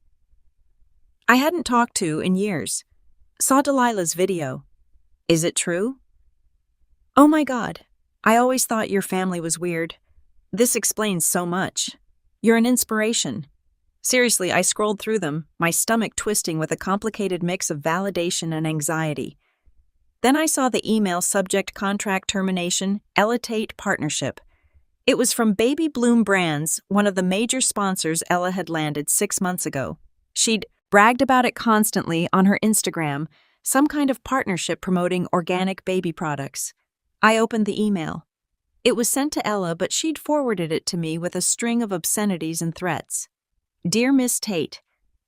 I hadn't talked to in years. Saw Delilah's video. Is it true? Oh my God, I always thought your family was weird. This explains so much. You're an inspiration. Seriously, I scrolled through them, my stomach twisting with a complicated mix of validation and anxiety. Then I saw the email subject: contract termination, Ella Tate partnership. It was from Baby Bloom Brands, one of the major sponsors Ella had landed 6 months ago. She'd bragged about it constantly on her Instagram, some kind of partnership promoting organic baby products. I opened the email. It was sent to Ella, but she'd forwarded it to me with a string of obscenities and threats. Dear Miss Tate,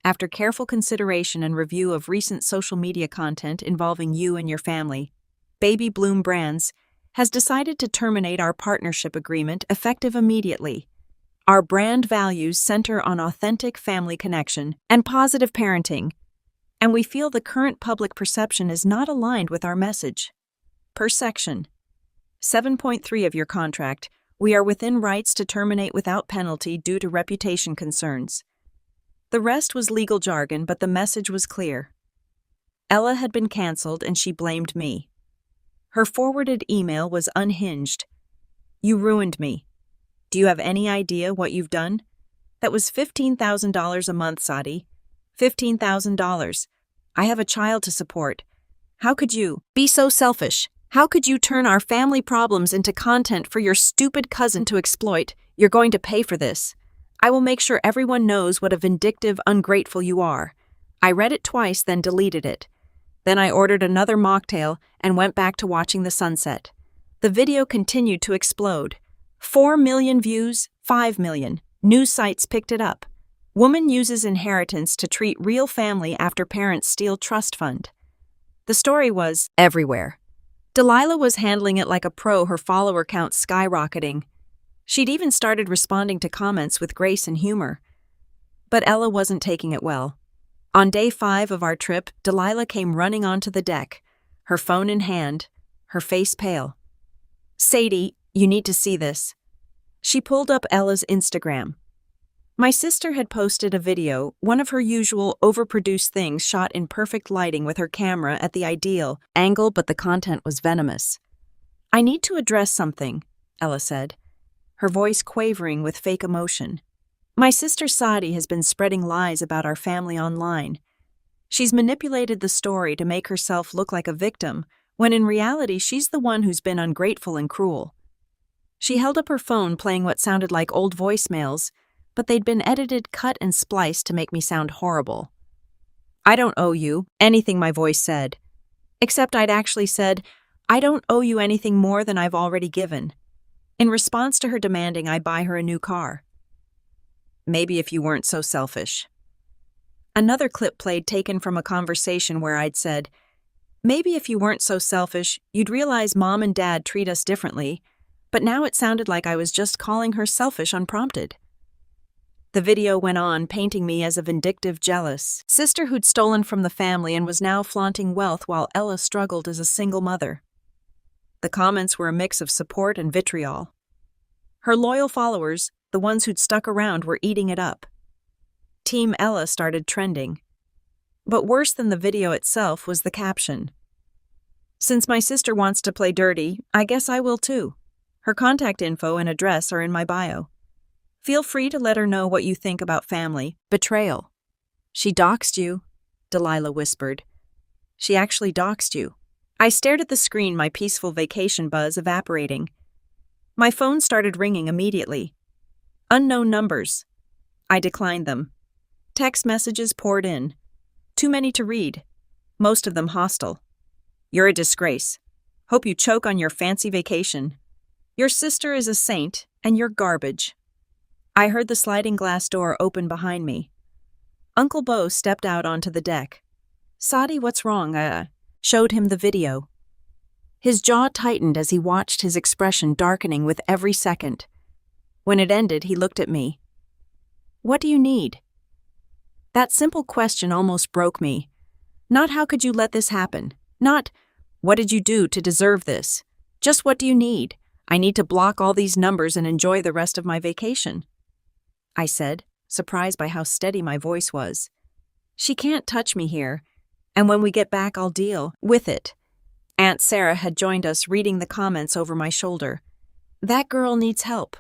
after careful consideration and review of recent social media content involving you and your family, Baby Bloom Brands has decided to terminate our partnership agreement effective immediately. Our brand values center on authentic family connection and positive parenting, and we feel the current public perception is not aligned with our message. Per section 7.3 of your contract, we are within rights to terminate without penalty due to reputation concerns. The rest was legal jargon, but the message was clear. Ella had been canceled and she blamed me. Her forwarded email was unhinged. You ruined me. Do you have any idea what you've done? That was $15,000 a month, Sadi. $15,000. I have a child to support. How could you be so selfish? How could you turn our family problems into content for your stupid cousin to exploit? You're going to pay for this. I will make sure everyone knows what a vindictive, ungrateful you are. I read it twice, then deleted it. Then I ordered another mocktail and went back to watching the sunset. The video continued to explode. 4 million views, 5 million. News sites picked it up. Woman uses inheritance to treat real family after parents steal trust fund. The story was everywhere. Delilah was handling it like a pro, her follower count skyrocketing. She'd even started responding to comments with grace and humor. But Ella wasn't taking it well. On day 5 of our trip, Delilah came running onto the deck, her phone in hand, her face pale. Sadie, you need to see this. She pulled up Ella's Instagram. My sister had posted a video, one of her usual overproduced things shot in perfect lighting with her camera at the ideal angle, but the content was venomous. I need to address something. Ella said, her voice quavering with fake emotion. My sister Sadi has been spreading lies about our family online. She's manipulated the story to make herself look like a victim, when in reality she's the one who's been ungrateful and cruel. She held up her phone playing what sounded like old voicemails, but they'd been edited, cut, and spliced to make me sound horrible. I don't owe you anything, my voice said. Except I'd actually said, I don't owe you anything more than I've already given. In response to her demanding I buy her a new car. Maybe if you weren't so selfish. Another clip played taken from a conversation where I'd said, maybe if you weren't so selfish, you'd realize Mom and Dad treat us differently, but now it sounded like I was just calling her selfish unprompted. The video went on, painting me as a vindictive, jealous sister who'd stolen from the family and was now flaunting wealth while Ella struggled as a single mother. The comments were a mix of support and vitriol. Her loyal followers, the ones who'd stuck around, were eating it up. Team Ella started trending. But worse than the video itself was the caption. Since my sister wants to play dirty, I guess I will too. Her contact info and address are in my bio. Feel free to let her know what you think about family. Betrayal. She doxed you, Delilah whispered. She actually doxed you. I stared at the screen, my peaceful vacation buzz evaporating. My phone started ringing immediately. Unknown numbers. I declined them. Text messages poured in. Too many to read. Most of them hostile. You're a disgrace. Hope you choke on your fancy vacation. Your sister is a saint, and you're garbage. I heard the sliding glass door open behind me. Uncle Bo stepped out onto the deck. Sadi, what's wrong? Showed him the video. His jaw tightened as he watched, his expression darkening with every second. When it ended, he looked at me. What do you need? That simple question almost broke me. Not how could you let this happen? Not, what did you do to deserve this? Just what do you need? I need to block all these numbers and enjoy the rest of my vacation. I said, surprised by how steady my voice was. She can't touch me here, and when we get back I'll deal with it. Aunt Sarah had joined us, reading the comments over my shoulder. That girl needs help.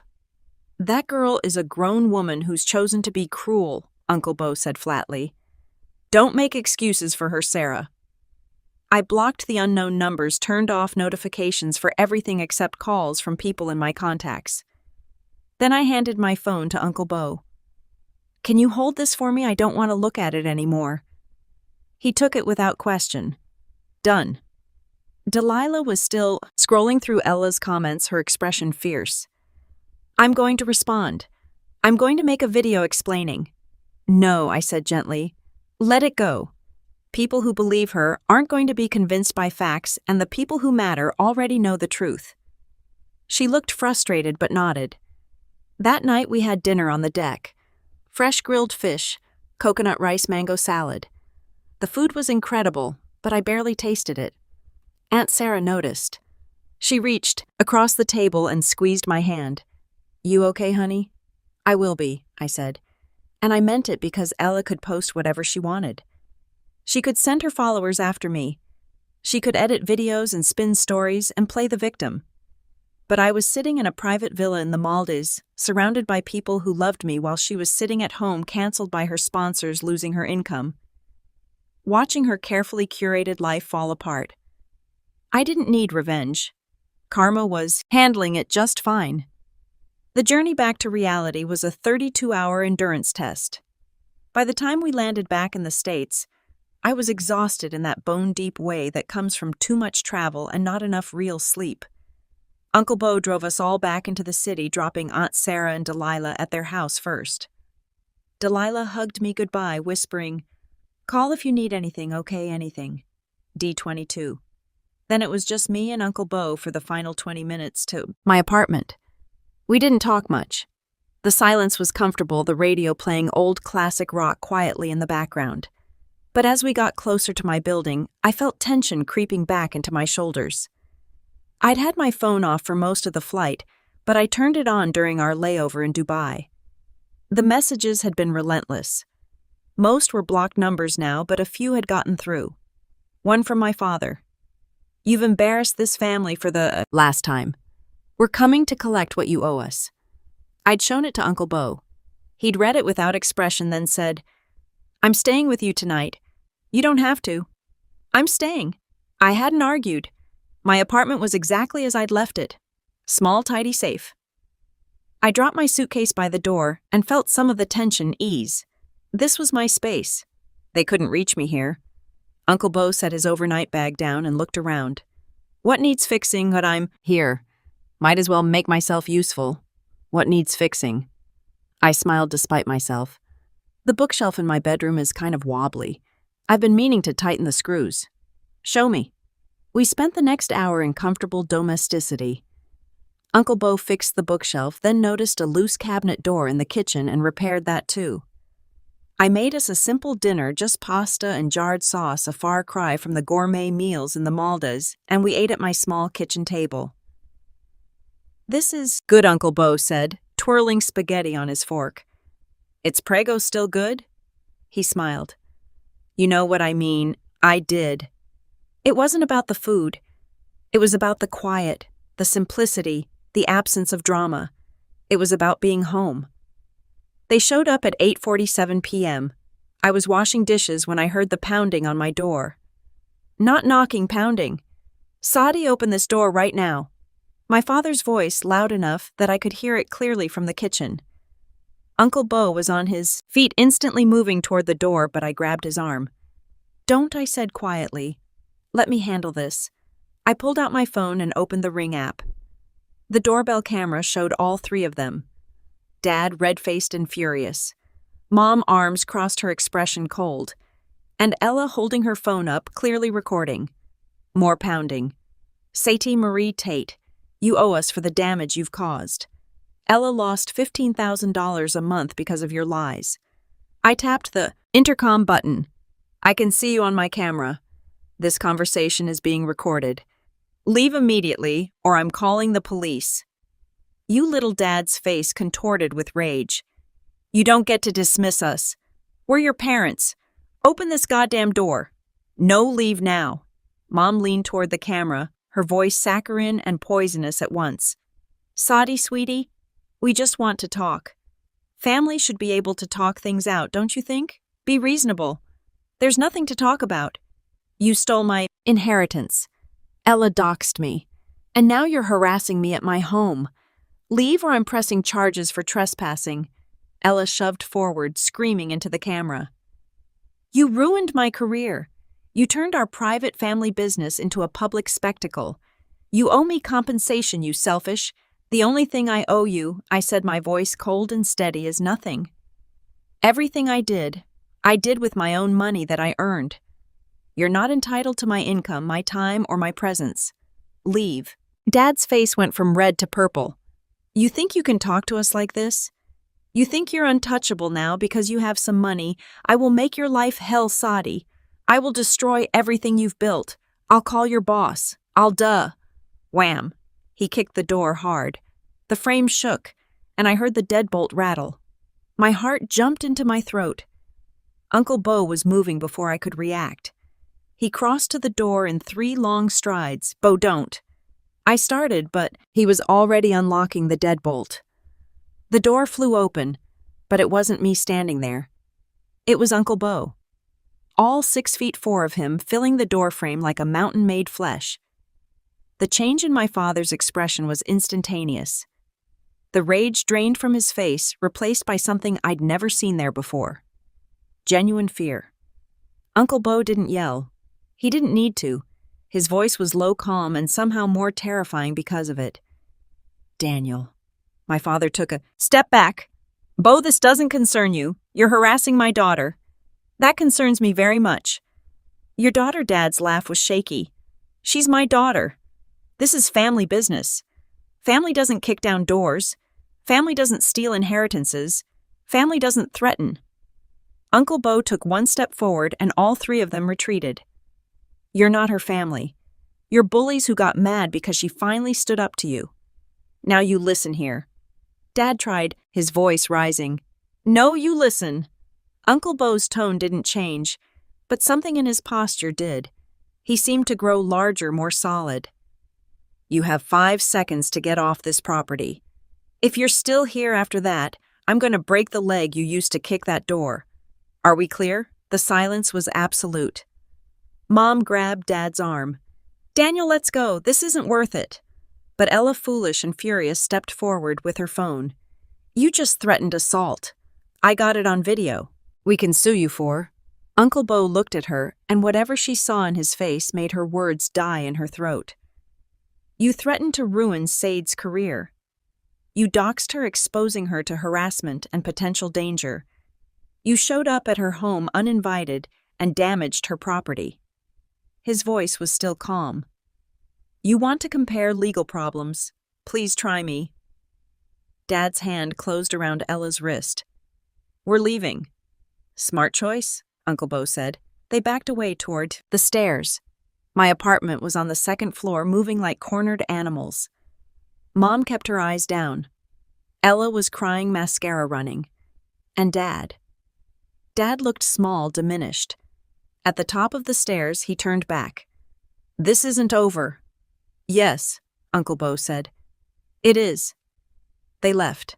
That girl is a grown woman who's chosen to be cruel, Uncle Bo said flatly. Don't make excuses for her, Sarah. I blocked the unknown numbers, turned off notifications for everything except calls from people in my contacts. Then I handed my phone to Uncle Bo. Can you hold this for me? I don't want to look at it anymore. He took it without question. Done. Delilah was still scrolling through Ella's comments, her expression fierce. I'm going to respond. I'm going to make a video explaining. No, I said gently. Let it go. People who believe her aren't going to be convinced by facts, and the people who matter already know the truth. She looked frustrated but nodded. That night we had dinner on the deck. Fresh grilled fish, coconut rice mango salad. The food was incredible, but I barely tasted it. Aunt Sarah noticed. She reached across the table and squeezed my hand. You okay, honey? I will be, I said. And I meant it because Ella could post whatever she wanted. She could send her followers after me. She could edit videos and spin stories and play the victim. But I was sitting in a private villa in the Maldives, surrounded by people who loved me while she was sitting at home, canceled by her sponsors, losing her income. Watching her carefully curated life fall apart. I didn't need revenge. Karma was handling it just fine. The journey back to reality was a 32-hour endurance test. By the time we landed back in the States, I was exhausted in that bone-deep way that comes from too much travel and not enough real sleep. Uncle Bo drove us all back into the city, dropping Aunt Sarah and Delilah at their house first. Delilah hugged me goodbye, whispering, "Call if you need anything, okay, anything. D22. Then it was just me and Uncle Bo for the final 20 minutes to my apartment. We didn't talk much. The silence was comfortable, the radio playing old classic rock quietly in the background. But as we got closer to my building, I felt tension creeping back into my shoulders. I'd had my phone off for most of the flight, but I turned it on during our layover in Dubai. The messages had been relentless. Most were blocked numbers now, but a few had gotten through. One from my father. You've embarrassed this family for the last time. "We're coming to collect what you owe us." I'd shown it to Uncle Bo. He'd read it without expression, then said, "I'm staying with you tonight. You don't have to." "I'm staying." I hadn't argued. My apartment was exactly as I'd left it. Small, tidy safe. I dropped my suitcase by the door and felt some of the tension ease. This was my space. They couldn't reach me here. Uncle Bo set his overnight bag down and looked around. "What needs fixing but I'm here? Might as well make myself useful. What needs fixing?" I smiled despite myself. "The bookshelf in my bedroom is kind of wobbly. I've been meaning to tighten the screws." "Show me." We spent the next hour in comfortable domesticity. Uncle Bo fixed the bookshelf, then noticed a loose cabinet door in the kitchen and repaired that too. I made us a simple dinner, just pasta and jarred sauce, a far cry from the gourmet meals in the Maldas, and we ate at my small kitchen table. "This is good," Uncle Bo said, twirling spaghetti on his fork. "It's Prego still good?" He smiled. "You know what I mean. I did." It wasn't about the food. It was about the quiet, the simplicity, the absence of drama. It was about being home. They showed up at 8:47 p.m. I was washing dishes when I heard the pounding on my door. Not knocking, pounding. "Saudi, open this door right now." My father's voice, loud enough that I could hear it clearly from the kitchen. Uncle Bo was on his feet, instantly moving toward the door, but I grabbed his arm. "Don't," I said quietly. "Let me handle this." I pulled out my phone and opened the Ring app. The doorbell camera showed all three of them. Dad, red-faced and furious. Mom, arms crossed, her expression cold. And Ella holding her phone up, clearly recording. More pounding. "Sati Marie Tate, you owe us for the damage you've caused. Ella lost $15,000 a month because of your lies." I tapped the intercom button. "I can see you on my camera. This conversation is being recorded. Leave immediately, or I'm calling the police." You little Dad's face contorted with rage. "You don't get to dismiss us. We're your parents. Open this goddamn door. No leave now." Mom leaned toward the camera, her voice saccharine and poisonous at once. "Saudi, sweetie, we just want to talk. Family should be able to talk things out, don't you think? Be reasonable. There's nothing to talk about. You stole my inheritance. Ella doxed me. And now you're harassing me at my home. Leave or I'm pressing charges for trespassing." Ella shoved forward, screaming into the camera. "You ruined my career. You turned our private family business into a public spectacle. You owe me compensation, you selfish. The only thing I owe you," I said, my voice cold and steady as nothing. "Everything I did with my own money that I earned. You're not entitled to my income, my time, or my presence. Leave." Dad's face went from red to purple. "You think you can talk to us like this? You think you're untouchable now because you have some money? I will make your life hell, Saudi. I will destroy everything you've built. I'll call your boss. Wham. He kicked the door hard. The frame shook, and I heard the deadbolt rattle. My heart jumped into my throat. Uncle Bo was moving before I could react. He crossed to the door in 3 long strides. "Bo, don't." I started, but he was already unlocking the deadbolt. The door flew open, but it wasn't me standing there. It was Uncle Bo. All 6'4" of him, filling the doorframe like a mountain made flesh. The change in my father's expression was instantaneous. The rage drained from his face, replaced by something I'd never seen there before. Genuine fear. Uncle Bo didn't yell. He didn't need to. His voice was low, calm, and somehow more terrifying because of it. "Daniel." My father took a step back. "Bo, this doesn't concern you. You're harassing my daughter." "That concerns me very much." "Your daughter," Dad's laugh was shaky. "She's my daughter. This is family business. Family doesn't kick down doors. Family doesn't steal inheritances. Family doesn't threaten." Uncle Bo took 1 step forward and all 3 of them retreated. "You're not her family. You're bullies who got mad because she finally stood up to you. Now you listen here." Dad tried, his voice rising. "No, you listen." Uncle Bo's tone didn't change, but something in his posture did. He seemed to grow larger, more solid. You have 5 seconds to get off this property. If you're still here after that, I'm going to break the leg you used to kick that door. Are we clear?" The silence was absolute. Mom grabbed Dad's arm. "Daniel, let's go. This isn't worth it." But Ella, foolish and furious, stepped forward with her phone. "You just threatened assault. I got it on video. We can sue you for." Uncle Bo looked at her, and whatever she saw in his face made her words die in her throat. "You threatened to ruin Said's career. You doxed her, exposing her to harassment and potential danger. You showed up at her home uninvited and damaged her property." His voice was still calm. "You want to compare legal problems? Please try me." Dad's hand closed around Ella's wrist. "We're leaving." "Smart choice," Uncle Bo said. They backed away toward the stairs. My apartment was on the second floor, moving like cornered animals. Mom kept her eyes down. Ella was crying, mascara running. And Dad. Dad looked small, diminished. At the top of the stairs, he turned back. "This isn't over." "Yes," Uncle Bo said. "It is." They left.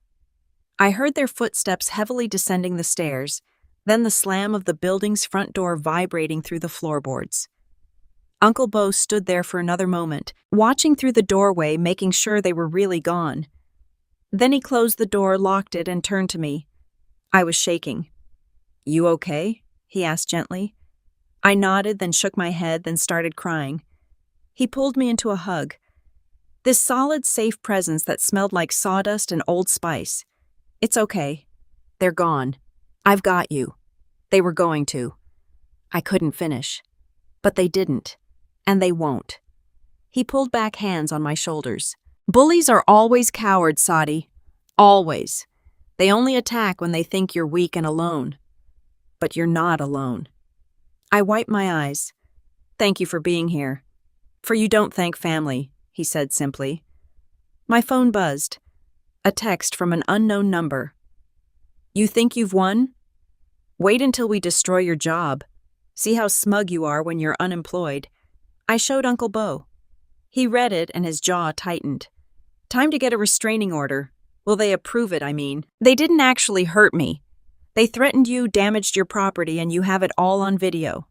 I heard their footsteps heavily descending the stairs, then the slam of the building's front door vibrating through the floorboards. Uncle Bo stood there for another moment, watching through the doorway, making sure they were really gone. Then he closed the door, locked it, and turned to me. I was shaking. "You okay?" he asked gently. I nodded, then shook my head, then started crying. He pulled me into a hug. This solid, safe presence that smelled like sawdust and Old Spice. "It's okay. They're gone. I've got you." They were going to. I couldn't finish. But they didn't. And they won't. He pulled back hands on my shoulders. "Bullies are always cowards, Sadi. Always. They only attack when they think you're weak and alone. But you're not alone." I wiped my eyes. "Thank you for being here." "For you don't thank family," he said simply. My phone buzzed. A text from an unknown number. "You think you've won? Wait until we destroy your job. See how smug you are when you're unemployed." I showed Uncle Bo. He read it and his jaw tightened. "Time to get a restraining order. Will they approve it, I mean? They didn't actually hurt me. They threatened you, damaged your property, and you have it all on video.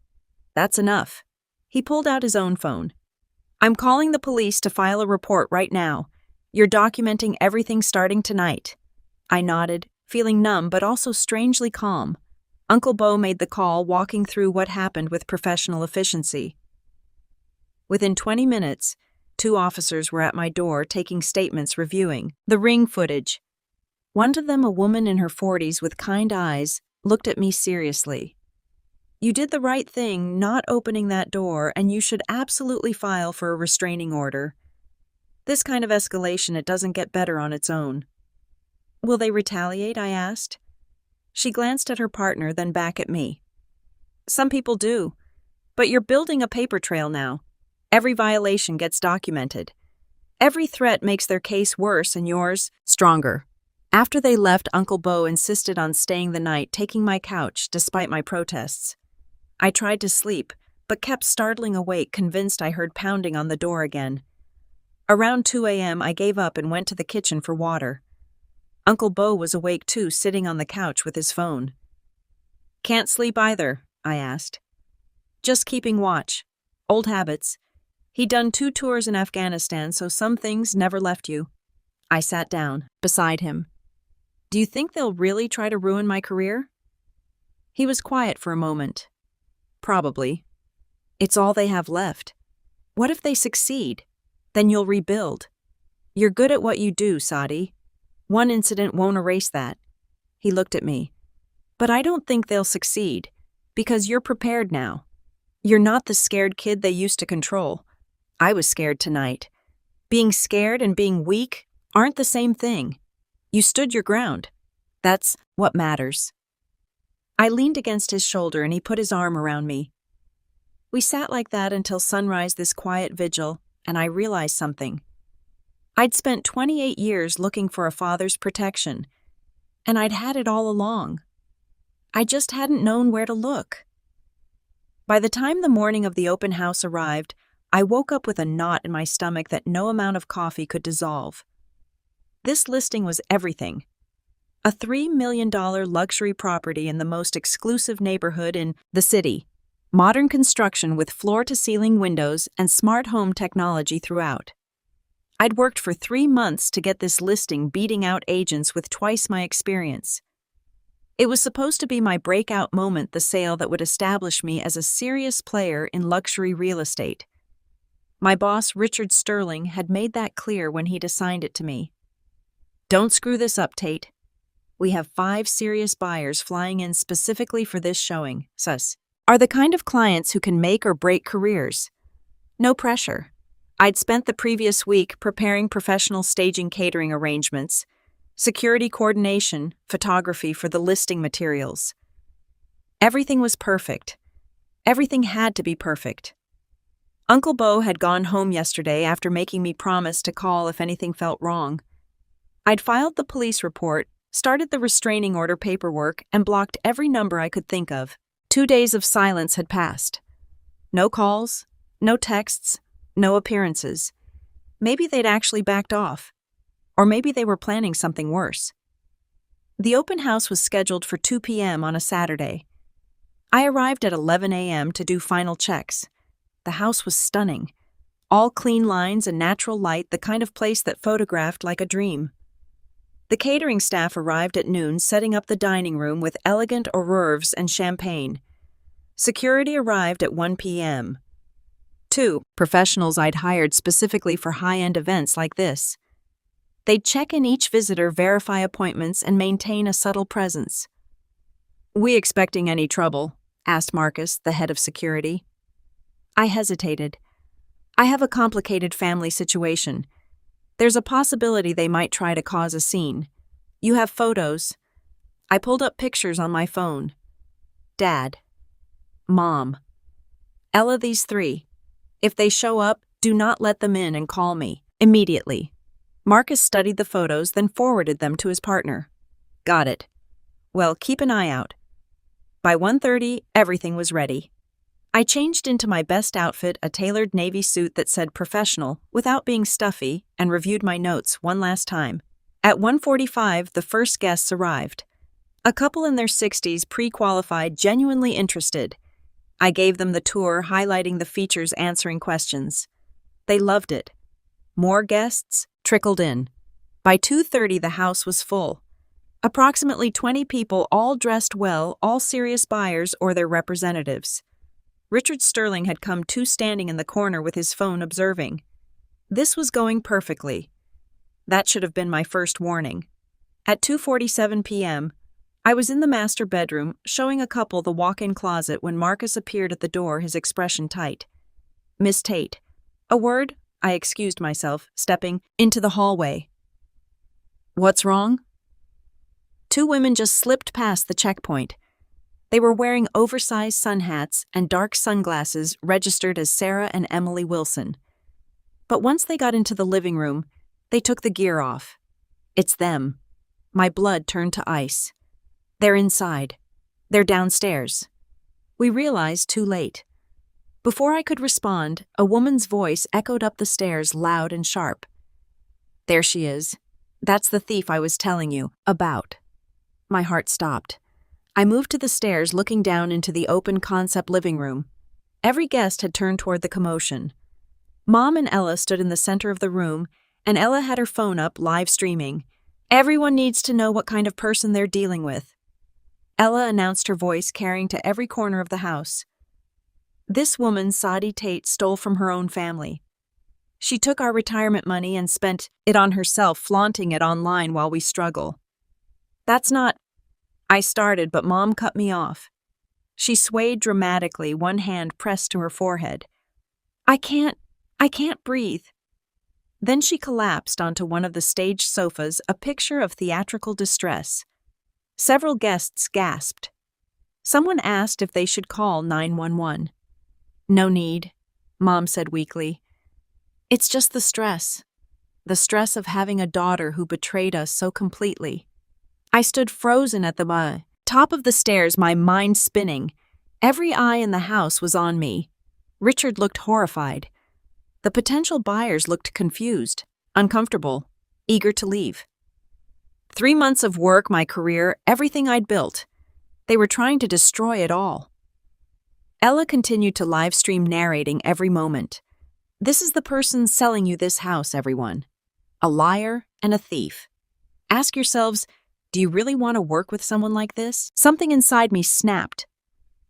That's enough." He pulled out his own phone. "I'm calling the police to file a report right now. You're documenting everything starting tonight." I nodded, feeling numb but also strangely calm. Uncle Bo made the call, walking through what happened with professional efficiency. Within 20 minutes, 2 officers were at my door taking statements, reviewing the ring footage. One of them, a woman in her 40s with kind eyes, looked at me seriously. "You did the right thing not opening that door, and you should absolutely file for a restraining order. This kind of escalation, it doesn't get better on its own." "Will they retaliate?" I asked. She glanced at her partner, then back at me. "Some people do, but you're building a paper trail now. Every violation gets documented. Every threat makes their case worse and yours stronger." After they left, Uncle Bo insisted on staying the night, taking my couch despite my protests. I tried to sleep, but kept startling awake, convinced I heard pounding on the door again. Around 2 a.m., I gave up and went to the kitchen for water. Uncle Bo was awake too, sitting on the couch with his phone. "Can't sleep either?" I asked. "Just keeping watch. Old habits. He'd done 2 tours in Afghanistan, so some things never left you." I sat down beside him. "Do you think they'll really try to ruin my career?" He was quiet for a moment. "Probably. It's all they have left. What if they succeed? Then you'll rebuild. You're good at what you do, Sadi. One incident won't erase that." He looked at me. "But I don't think they'll succeed, because you're prepared now. You're not the scared kid they used to control. I was scared tonight. Being scared and being weak aren't the same thing. You stood your ground. That's what matters." I leaned against his shoulder and he put his arm around me. We sat like that until sunrise, this quiet vigil, and I realized something. I'd spent 28 years looking for a father's protection, and I'd had it all along. I just hadn't known where to look. By the time the morning of the open house arrived, I woke up with a knot in my stomach that no amount of coffee could dissolve. This listing was everything. A $3 million luxury property in the most exclusive neighborhood in the city. Modern construction with floor-to-ceiling windows and smart home technology throughout. I'd worked for 3 months to get this listing, beating out agents with twice my experience. It was supposed to be my breakout moment, the sale that would establish me as a serious player in luxury real estate. My boss, Richard Sterling, had made that clear when he'd assigned it to me. Don't screw this up, Tate. We have 5 serious buyers flying in specifically for this showing. Sus. Are the kind of clients who can make or break careers. No pressure. I'd spent the previous week preparing professional staging, catering arrangements, security coordination, photography for the listing materials. Everything was perfect. Everything had to be perfect. Uncle Bo had gone home yesterday after making me promise to call if anything felt wrong. I'd filed the police report, started the restraining order paperwork, and blocked every number I could think of. 2 days of silence had passed. No calls, no texts, no appearances. Maybe they'd actually backed off. Or maybe they were planning something worse. The open house was scheduled for 2 p.m. on a Saturday. I arrived at 11 a.m. to do final checks. The house was stunning. All clean lines and natural light, the kind of place that photographed like a dream. The catering staff arrived at noon, setting up the dining room with elegant hors d'oeuvres and champagne. Security arrived at 1 p.m. 2 professionals I'd hired specifically for high-end events like this. They'd check in each visitor, verify appointments, and maintain a subtle presence. "We expecting any trouble?" asked Marcus, the head of security. I hesitated. I have a complicated family situation. There's a possibility they might try to cause a scene. You have photos. I pulled up pictures on my phone. Dad. Mom. Ella, these 3. If they show up, do not let them in and call me. Immediately. Marcus studied the photos, then forwarded them to his partner. Got it. Well, keep an eye out. By 1:30, everything was ready. I changed into my best outfit, a tailored navy suit that said professional, without being stuffy, and reviewed my notes one last time. At 1:45, the first guests arrived. A couple in their 60s, pre-qualified, genuinely interested. I gave them the tour, highlighting the features, answering questions. They loved it. More guests trickled in. By 2:30, the house was full. Approximately 20 people, all dressed well, all serious buyers or their representatives. Richard Sterling had come to standing in the corner with his phone, observing. This was going perfectly. That should have been my first warning. At 2:47 p.m., I was in the master bedroom, showing a couple the walk-in closet when Marcus appeared at the door, his expression tight. "Miss Tate." "A word?" I excused myself, stepping into the hallway. "What's wrong?" 2 women just slipped past the checkpoint. They were wearing oversized sun hats and dark sunglasses registered as Sarah and Emily Wilson. But once they got into the living room, they took the gear off. It's them. My blood turned to ice. They're inside. They're downstairs. We realized too late. Before I could respond, a woman's voice echoed up the stairs, loud and sharp. "There she is. That's the thief I was telling you about." My heart stopped. I moved to the stairs, looking down into the open concept living room. Every guest had turned toward the commotion. Mom and Ella stood in the center of the room, and Ella had her phone up, live streaming. Everyone needs to know what kind of person they're dealing with. Ella announced, her voice carrying to every corner of the house. This woman, Sadie Tate, stole from her own family. She took our retirement money and spent it on herself, flaunting it online while we struggle. That's not... I started, but Mom cut me off. She swayed dramatically, one hand pressed to her forehead. I can't breathe. Then she collapsed onto one of the stage sofas, a picture of theatrical distress. Several guests gasped. Someone asked if they should call 911. No need, Mom said weakly. It's just the stress of having a daughter who betrayed us so completely. I stood frozen at the top of the stairs, my mind spinning. Every eye in the house was on me. Richard looked horrified. The potential buyers looked confused, uncomfortable, eager to leave. 3 months of work, my career, everything I'd built. They were trying to destroy it all. Ella continued to live stream, narrating every moment. This is the person selling you this house, everyone. A liar and a thief. Ask yourselves, do you really want to work with someone like this? Something inside me snapped.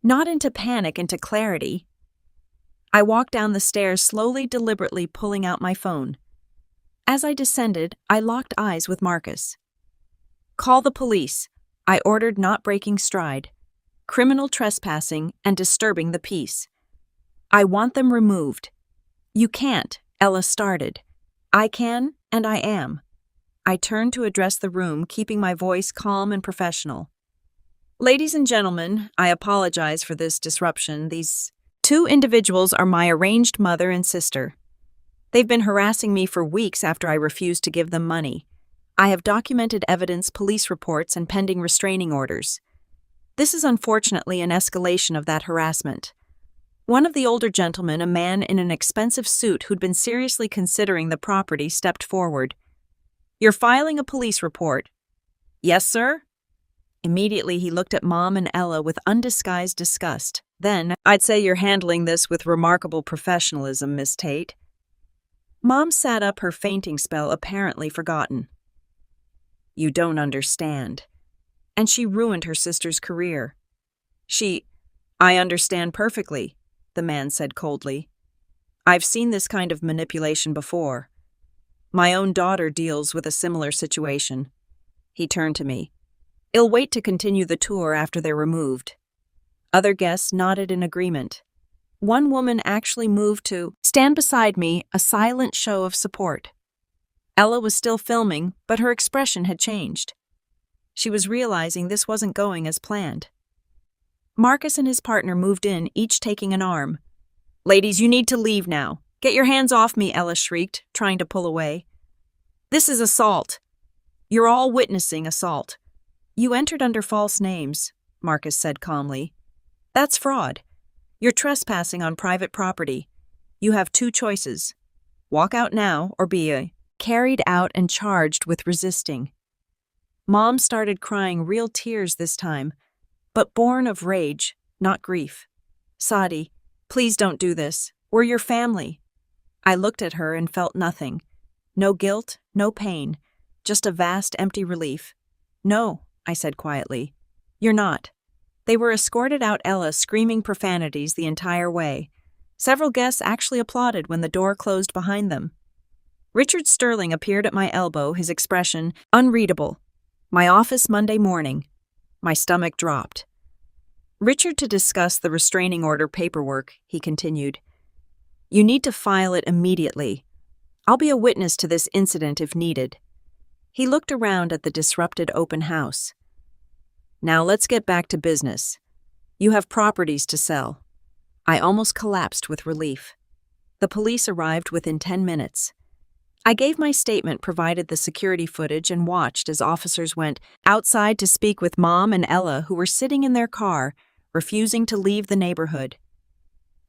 Not into panic, into clarity. I walked down the stairs, slowly, deliberately pulling out my phone. As I descended, I locked eyes with Marcus. Call the police, I ordered, not breaking stride. Criminal trespassing and disturbing the peace. I want them removed. You can't, Ella started. I can, and I am. I turned to address the room, keeping my voice calm and professional. Ladies and gentlemen, I apologize for this disruption. These 2 individuals are my arranged mother and sister. They've been harassing me for weeks after I refused to give them money. I have documented evidence, police reports, and pending restraining orders. This is unfortunately an escalation of that harassment. One of the older gentlemen, a man in an expensive suit who'd been seriously considering the property, stepped forward. You're filing a police report. Yes, sir? Immediately he looked at Mom and Ella with undisguised disgust. Then, I'd say you're handling this with remarkable professionalism, Miss Tate. Mom sat up, her fainting spell apparently forgotten. You don't understand. And she ruined her sister's career. I understand perfectly, the man said coldly. I've seen this kind of manipulation before. My own daughter deals with a similar situation. He turned to me. I'll wait to continue the tour after they're removed. Other guests nodded in agreement. One woman actually moved to stand beside me, a silent show of support. Ella was still filming, but her expression had changed. She was realizing this wasn't going as planned. Marcus and his partner moved in, each taking an arm. Ladies, you need to leave now. Get your hands off me, Ella shrieked, trying to pull away. This is assault. You're all witnessing assault. You entered under false names, Marcus said calmly. That's fraud. You're trespassing on private property. You have 2 choices. Walk out now or be carried out and charged with resisting. Mom started crying, real tears this time, but born of rage, not grief. Sadi, please don't do this. We're your family. I looked at her and felt nothing. No guilt, no pain, just a vast empty relief. No, I said quietly. You're not. They were escorted out, Ella screaming profanities the entire way. Several guests actually applauded when the door closed behind them. Richard Sterling appeared at my elbow, his expression unreadable. My office Monday morning. My stomach dropped. Richard, to discuss the restraining order paperwork, he continued. You need to file it immediately. I'll be a witness to this incident if needed. He looked around at the disrupted open house. Now let's get back to business. You have properties to sell. I almost collapsed with relief. The police arrived within 10 minutes. I gave my statement, provided the security footage, and watched as officers went outside to speak with Mom and Ella, who were sitting in their car, refusing to leave the neighborhood.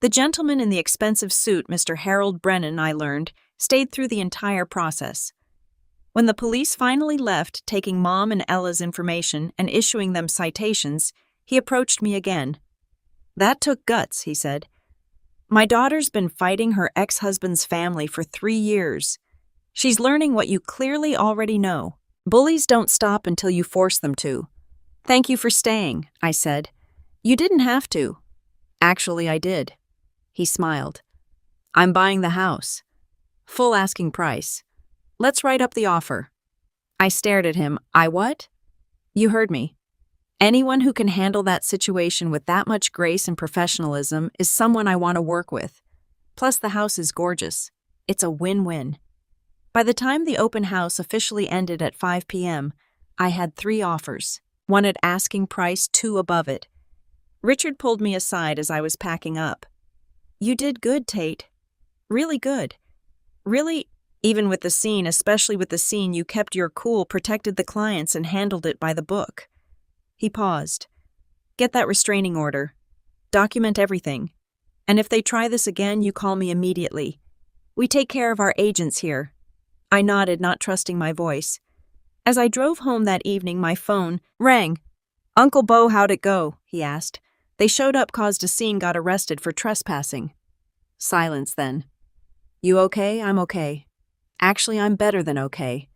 The gentleman in the expensive suit, Mr. Harold Brennan, I learned, stayed through the entire process. When the police finally left, taking Mom and Ella's information and issuing them citations, he approached me again. That took guts, he said. My daughter's been fighting her ex-husband's family for 3 years. She's learning what you clearly already know. Bullies don't stop until you force them to. Thank you for staying, I said. You didn't have to. Actually, I did. He smiled. I'm buying the house. Full asking price. Let's write up the offer. I stared at him. I what? You heard me. Anyone who can handle that situation with that much grace and professionalism is someone I want to work with. Plus, the house is gorgeous. It's a win-win. By the time the open house officially ended at 5 p.m., I had 3 offers, 1 at asking price, 2 above it. Richard pulled me aside as I was packing up. You did good, Tate. Really good. Really, even with the scene, especially with the scene, you kept your cool, protected the clients, and handled it by the book. He paused. Get that restraining order. Document everything. And if they try this again, you call me immediately. We take care of our agents here. I nodded, not trusting my voice. As I drove home that evening, my phone rang. Uncle Bo, how'd it go? He asked. They showed up, caused a scene, got arrested for trespassing. Silence then. You okay? I'm okay. Actually, I'm better than okay.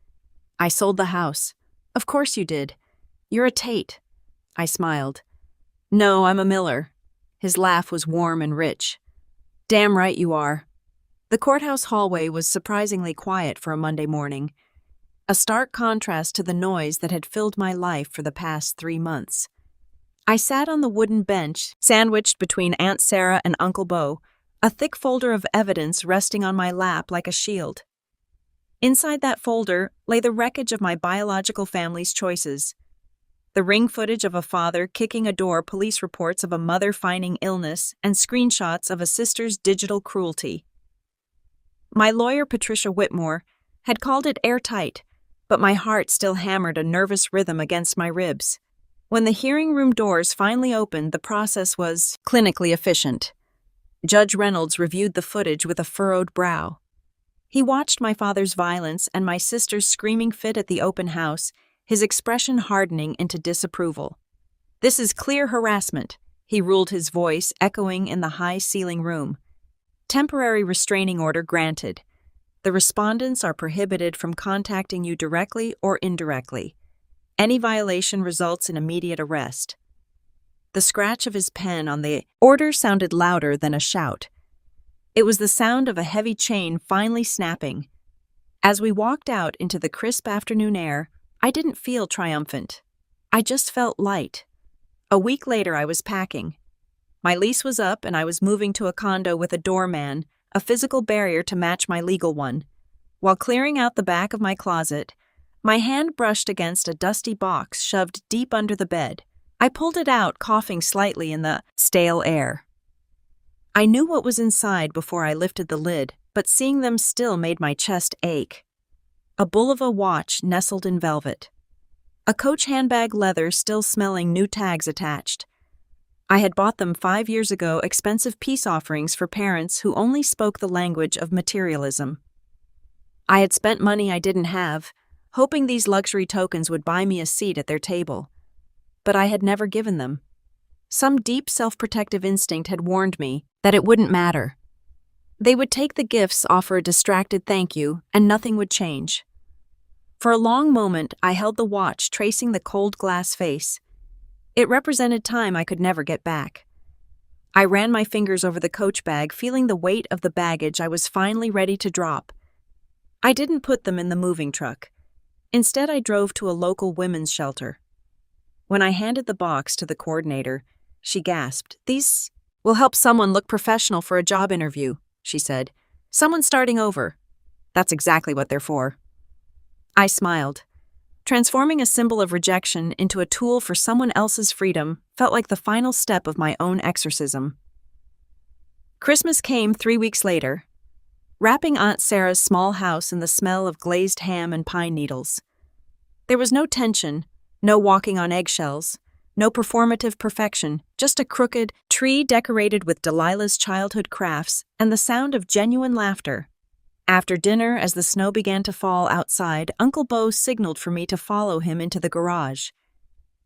I sold the house. Of course you did. You're a Tate. I smiled. No, I'm a Miller. His laugh was warm and rich. Damn right you are. The courthouse hallway was surprisingly quiet for a Monday morning, a stark contrast to the noise that had filled my life for the past 3 months. I sat on the wooden bench, sandwiched between Aunt Sarah and Uncle Bo, a thick folder of evidence resting on my lap like a shield. Inside that folder lay the wreckage of my biological family's choices. The ring footage of a father kicking a door, police reports of a mother feigning illness, and screenshots of a sister's digital cruelty. My lawyer, Patricia Whitmore, had called it airtight, but my heart still hammered a nervous rhythm against my ribs. When the hearing room doors finally opened, the process was clinically efficient. Judge Reynolds reviewed the footage with a furrowed brow. He watched my father's violence and my sister's screaming fit at the open house, his expression hardening into disapproval. This is clear harassment, he ruled, his voice echoing in the high-ceiling room. Temporary restraining order granted. The respondents are prohibited from contacting you directly or indirectly. Any violation results in immediate arrest. The scratch of his pen on the order sounded louder than a shout. It was the sound of a heavy chain finally snapping. As we walked out into the crisp afternoon air, I didn't feel triumphant. I just felt light. A week later, I was packing. My lease was up and I was moving to a condo with a doorman, a physical barrier to match my legal one. While clearing out the back of my closet, my hand brushed against a dusty box shoved deep under the bed. I pulled it out, coughing slightly in the stale air. I knew what was inside before I lifted the lid, but seeing them still made my chest ache. A Bulova watch nestled in velvet. A Coach handbag leather still smelling, new tags attached. I had bought them 5 years ago, expensive peace offerings for parents who only spoke the language of materialism. I had spent money I didn't have, hoping these luxury tokens would buy me a seat at their table. But I had never given them. Some deep self-protective instinct had warned me that it wouldn't matter. They would take the gifts, offer a distracted thank you, and nothing would change. For a long moment, I held the watch, tracing the cold glass face. It represented time I could never get back. I ran my fingers over the Coach bag, feeling the weight of the baggage I was finally ready to drop. I didn't put them in the moving truck. Instead, I drove to a local women's shelter. When I handed the box to the coordinator, she gasped. "These will help someone look professional for a job interview," she said. "Someone starting over." "That's exactly what they're for." I smiled. Transforming a symbol of rejection into a tool for someone else's freedom felt like the final step of my own exorcism. Christmas came 3 weeks later, wrapping Aunt Sarah's small house in the smell of glazed ham and pine needles. There was no tension, no walking on eggshells, no performative perfection, just a crooked tree decorated with Delilah's childhood crafts and the sound of genuine laughter. After dinner, as the snow began to fall outside, Uncle Bo signaled for me to follow him into the garage.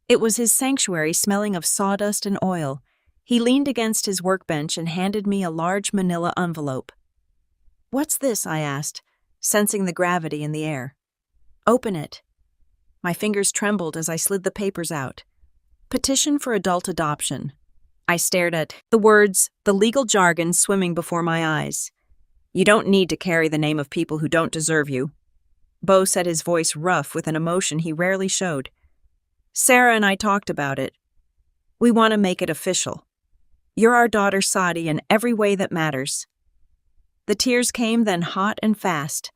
It was his sanctuary, smelling of sawdust and oil. He leaned against his workbench and handed me a large manila envelope. "What's this?" I asked, sensing the gravity in the air. "Open it." My fingers trembled as I slid the papers out. Petition for adult adoption. I stared at the words, the legal jargon swimming before my eyes. "You don't need to carry the name of people who don't deserve you." Bo said, his voice rough with an emotion he rarely showed. "Sarah and I talked about it. We want to make it official. You're our daughter, Sadi, in every way that matters." The tears came, then hot and fast.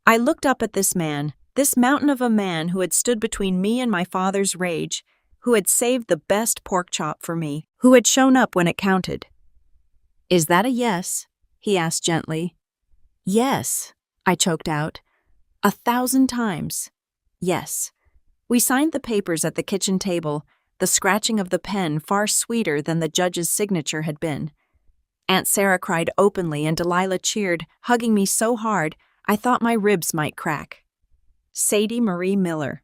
I looked up at this man, this mountain of a man who had stood between me and my father's rage, who had saved the best pork chop for me, who had shown up when it counted. "Is that a yes?" he asked gently. "Yes," I choked out. 1,000 times. Yes. We signed the papers at the kitchen table, the scratching of the pen far sweeter than the judge's signature had been. Aunt Sarah cried openly and Delilah cheered, hugging me so hard I thought my ribs might crack. Sadie Marie Miller.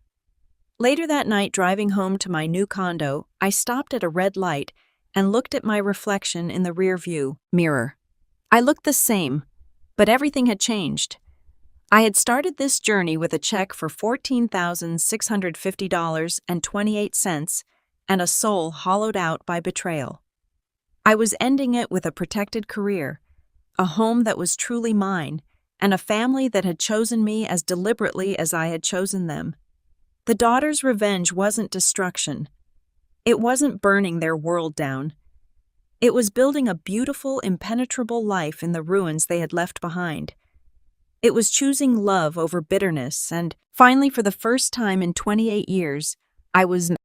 Later that night, driving home to my new condo, I stopped at a red light and looked at my reflection in the rearview mirror. I looked the same, but everything had changed. I had started this journey with a check for $14,650.28 and a soul hollowed out by betrayal. I was ending it with a protected career, a home that was truly mine, and a family that had chosen me as deliberately as I had chosen them. The daughter's revenge wasn't destruction. It wasn't burning their world down. It was building a beautiful, impenetrable life in the ruins they had left behind. It was choosing love over bitterness, and finally, for the first time in 28 years, I was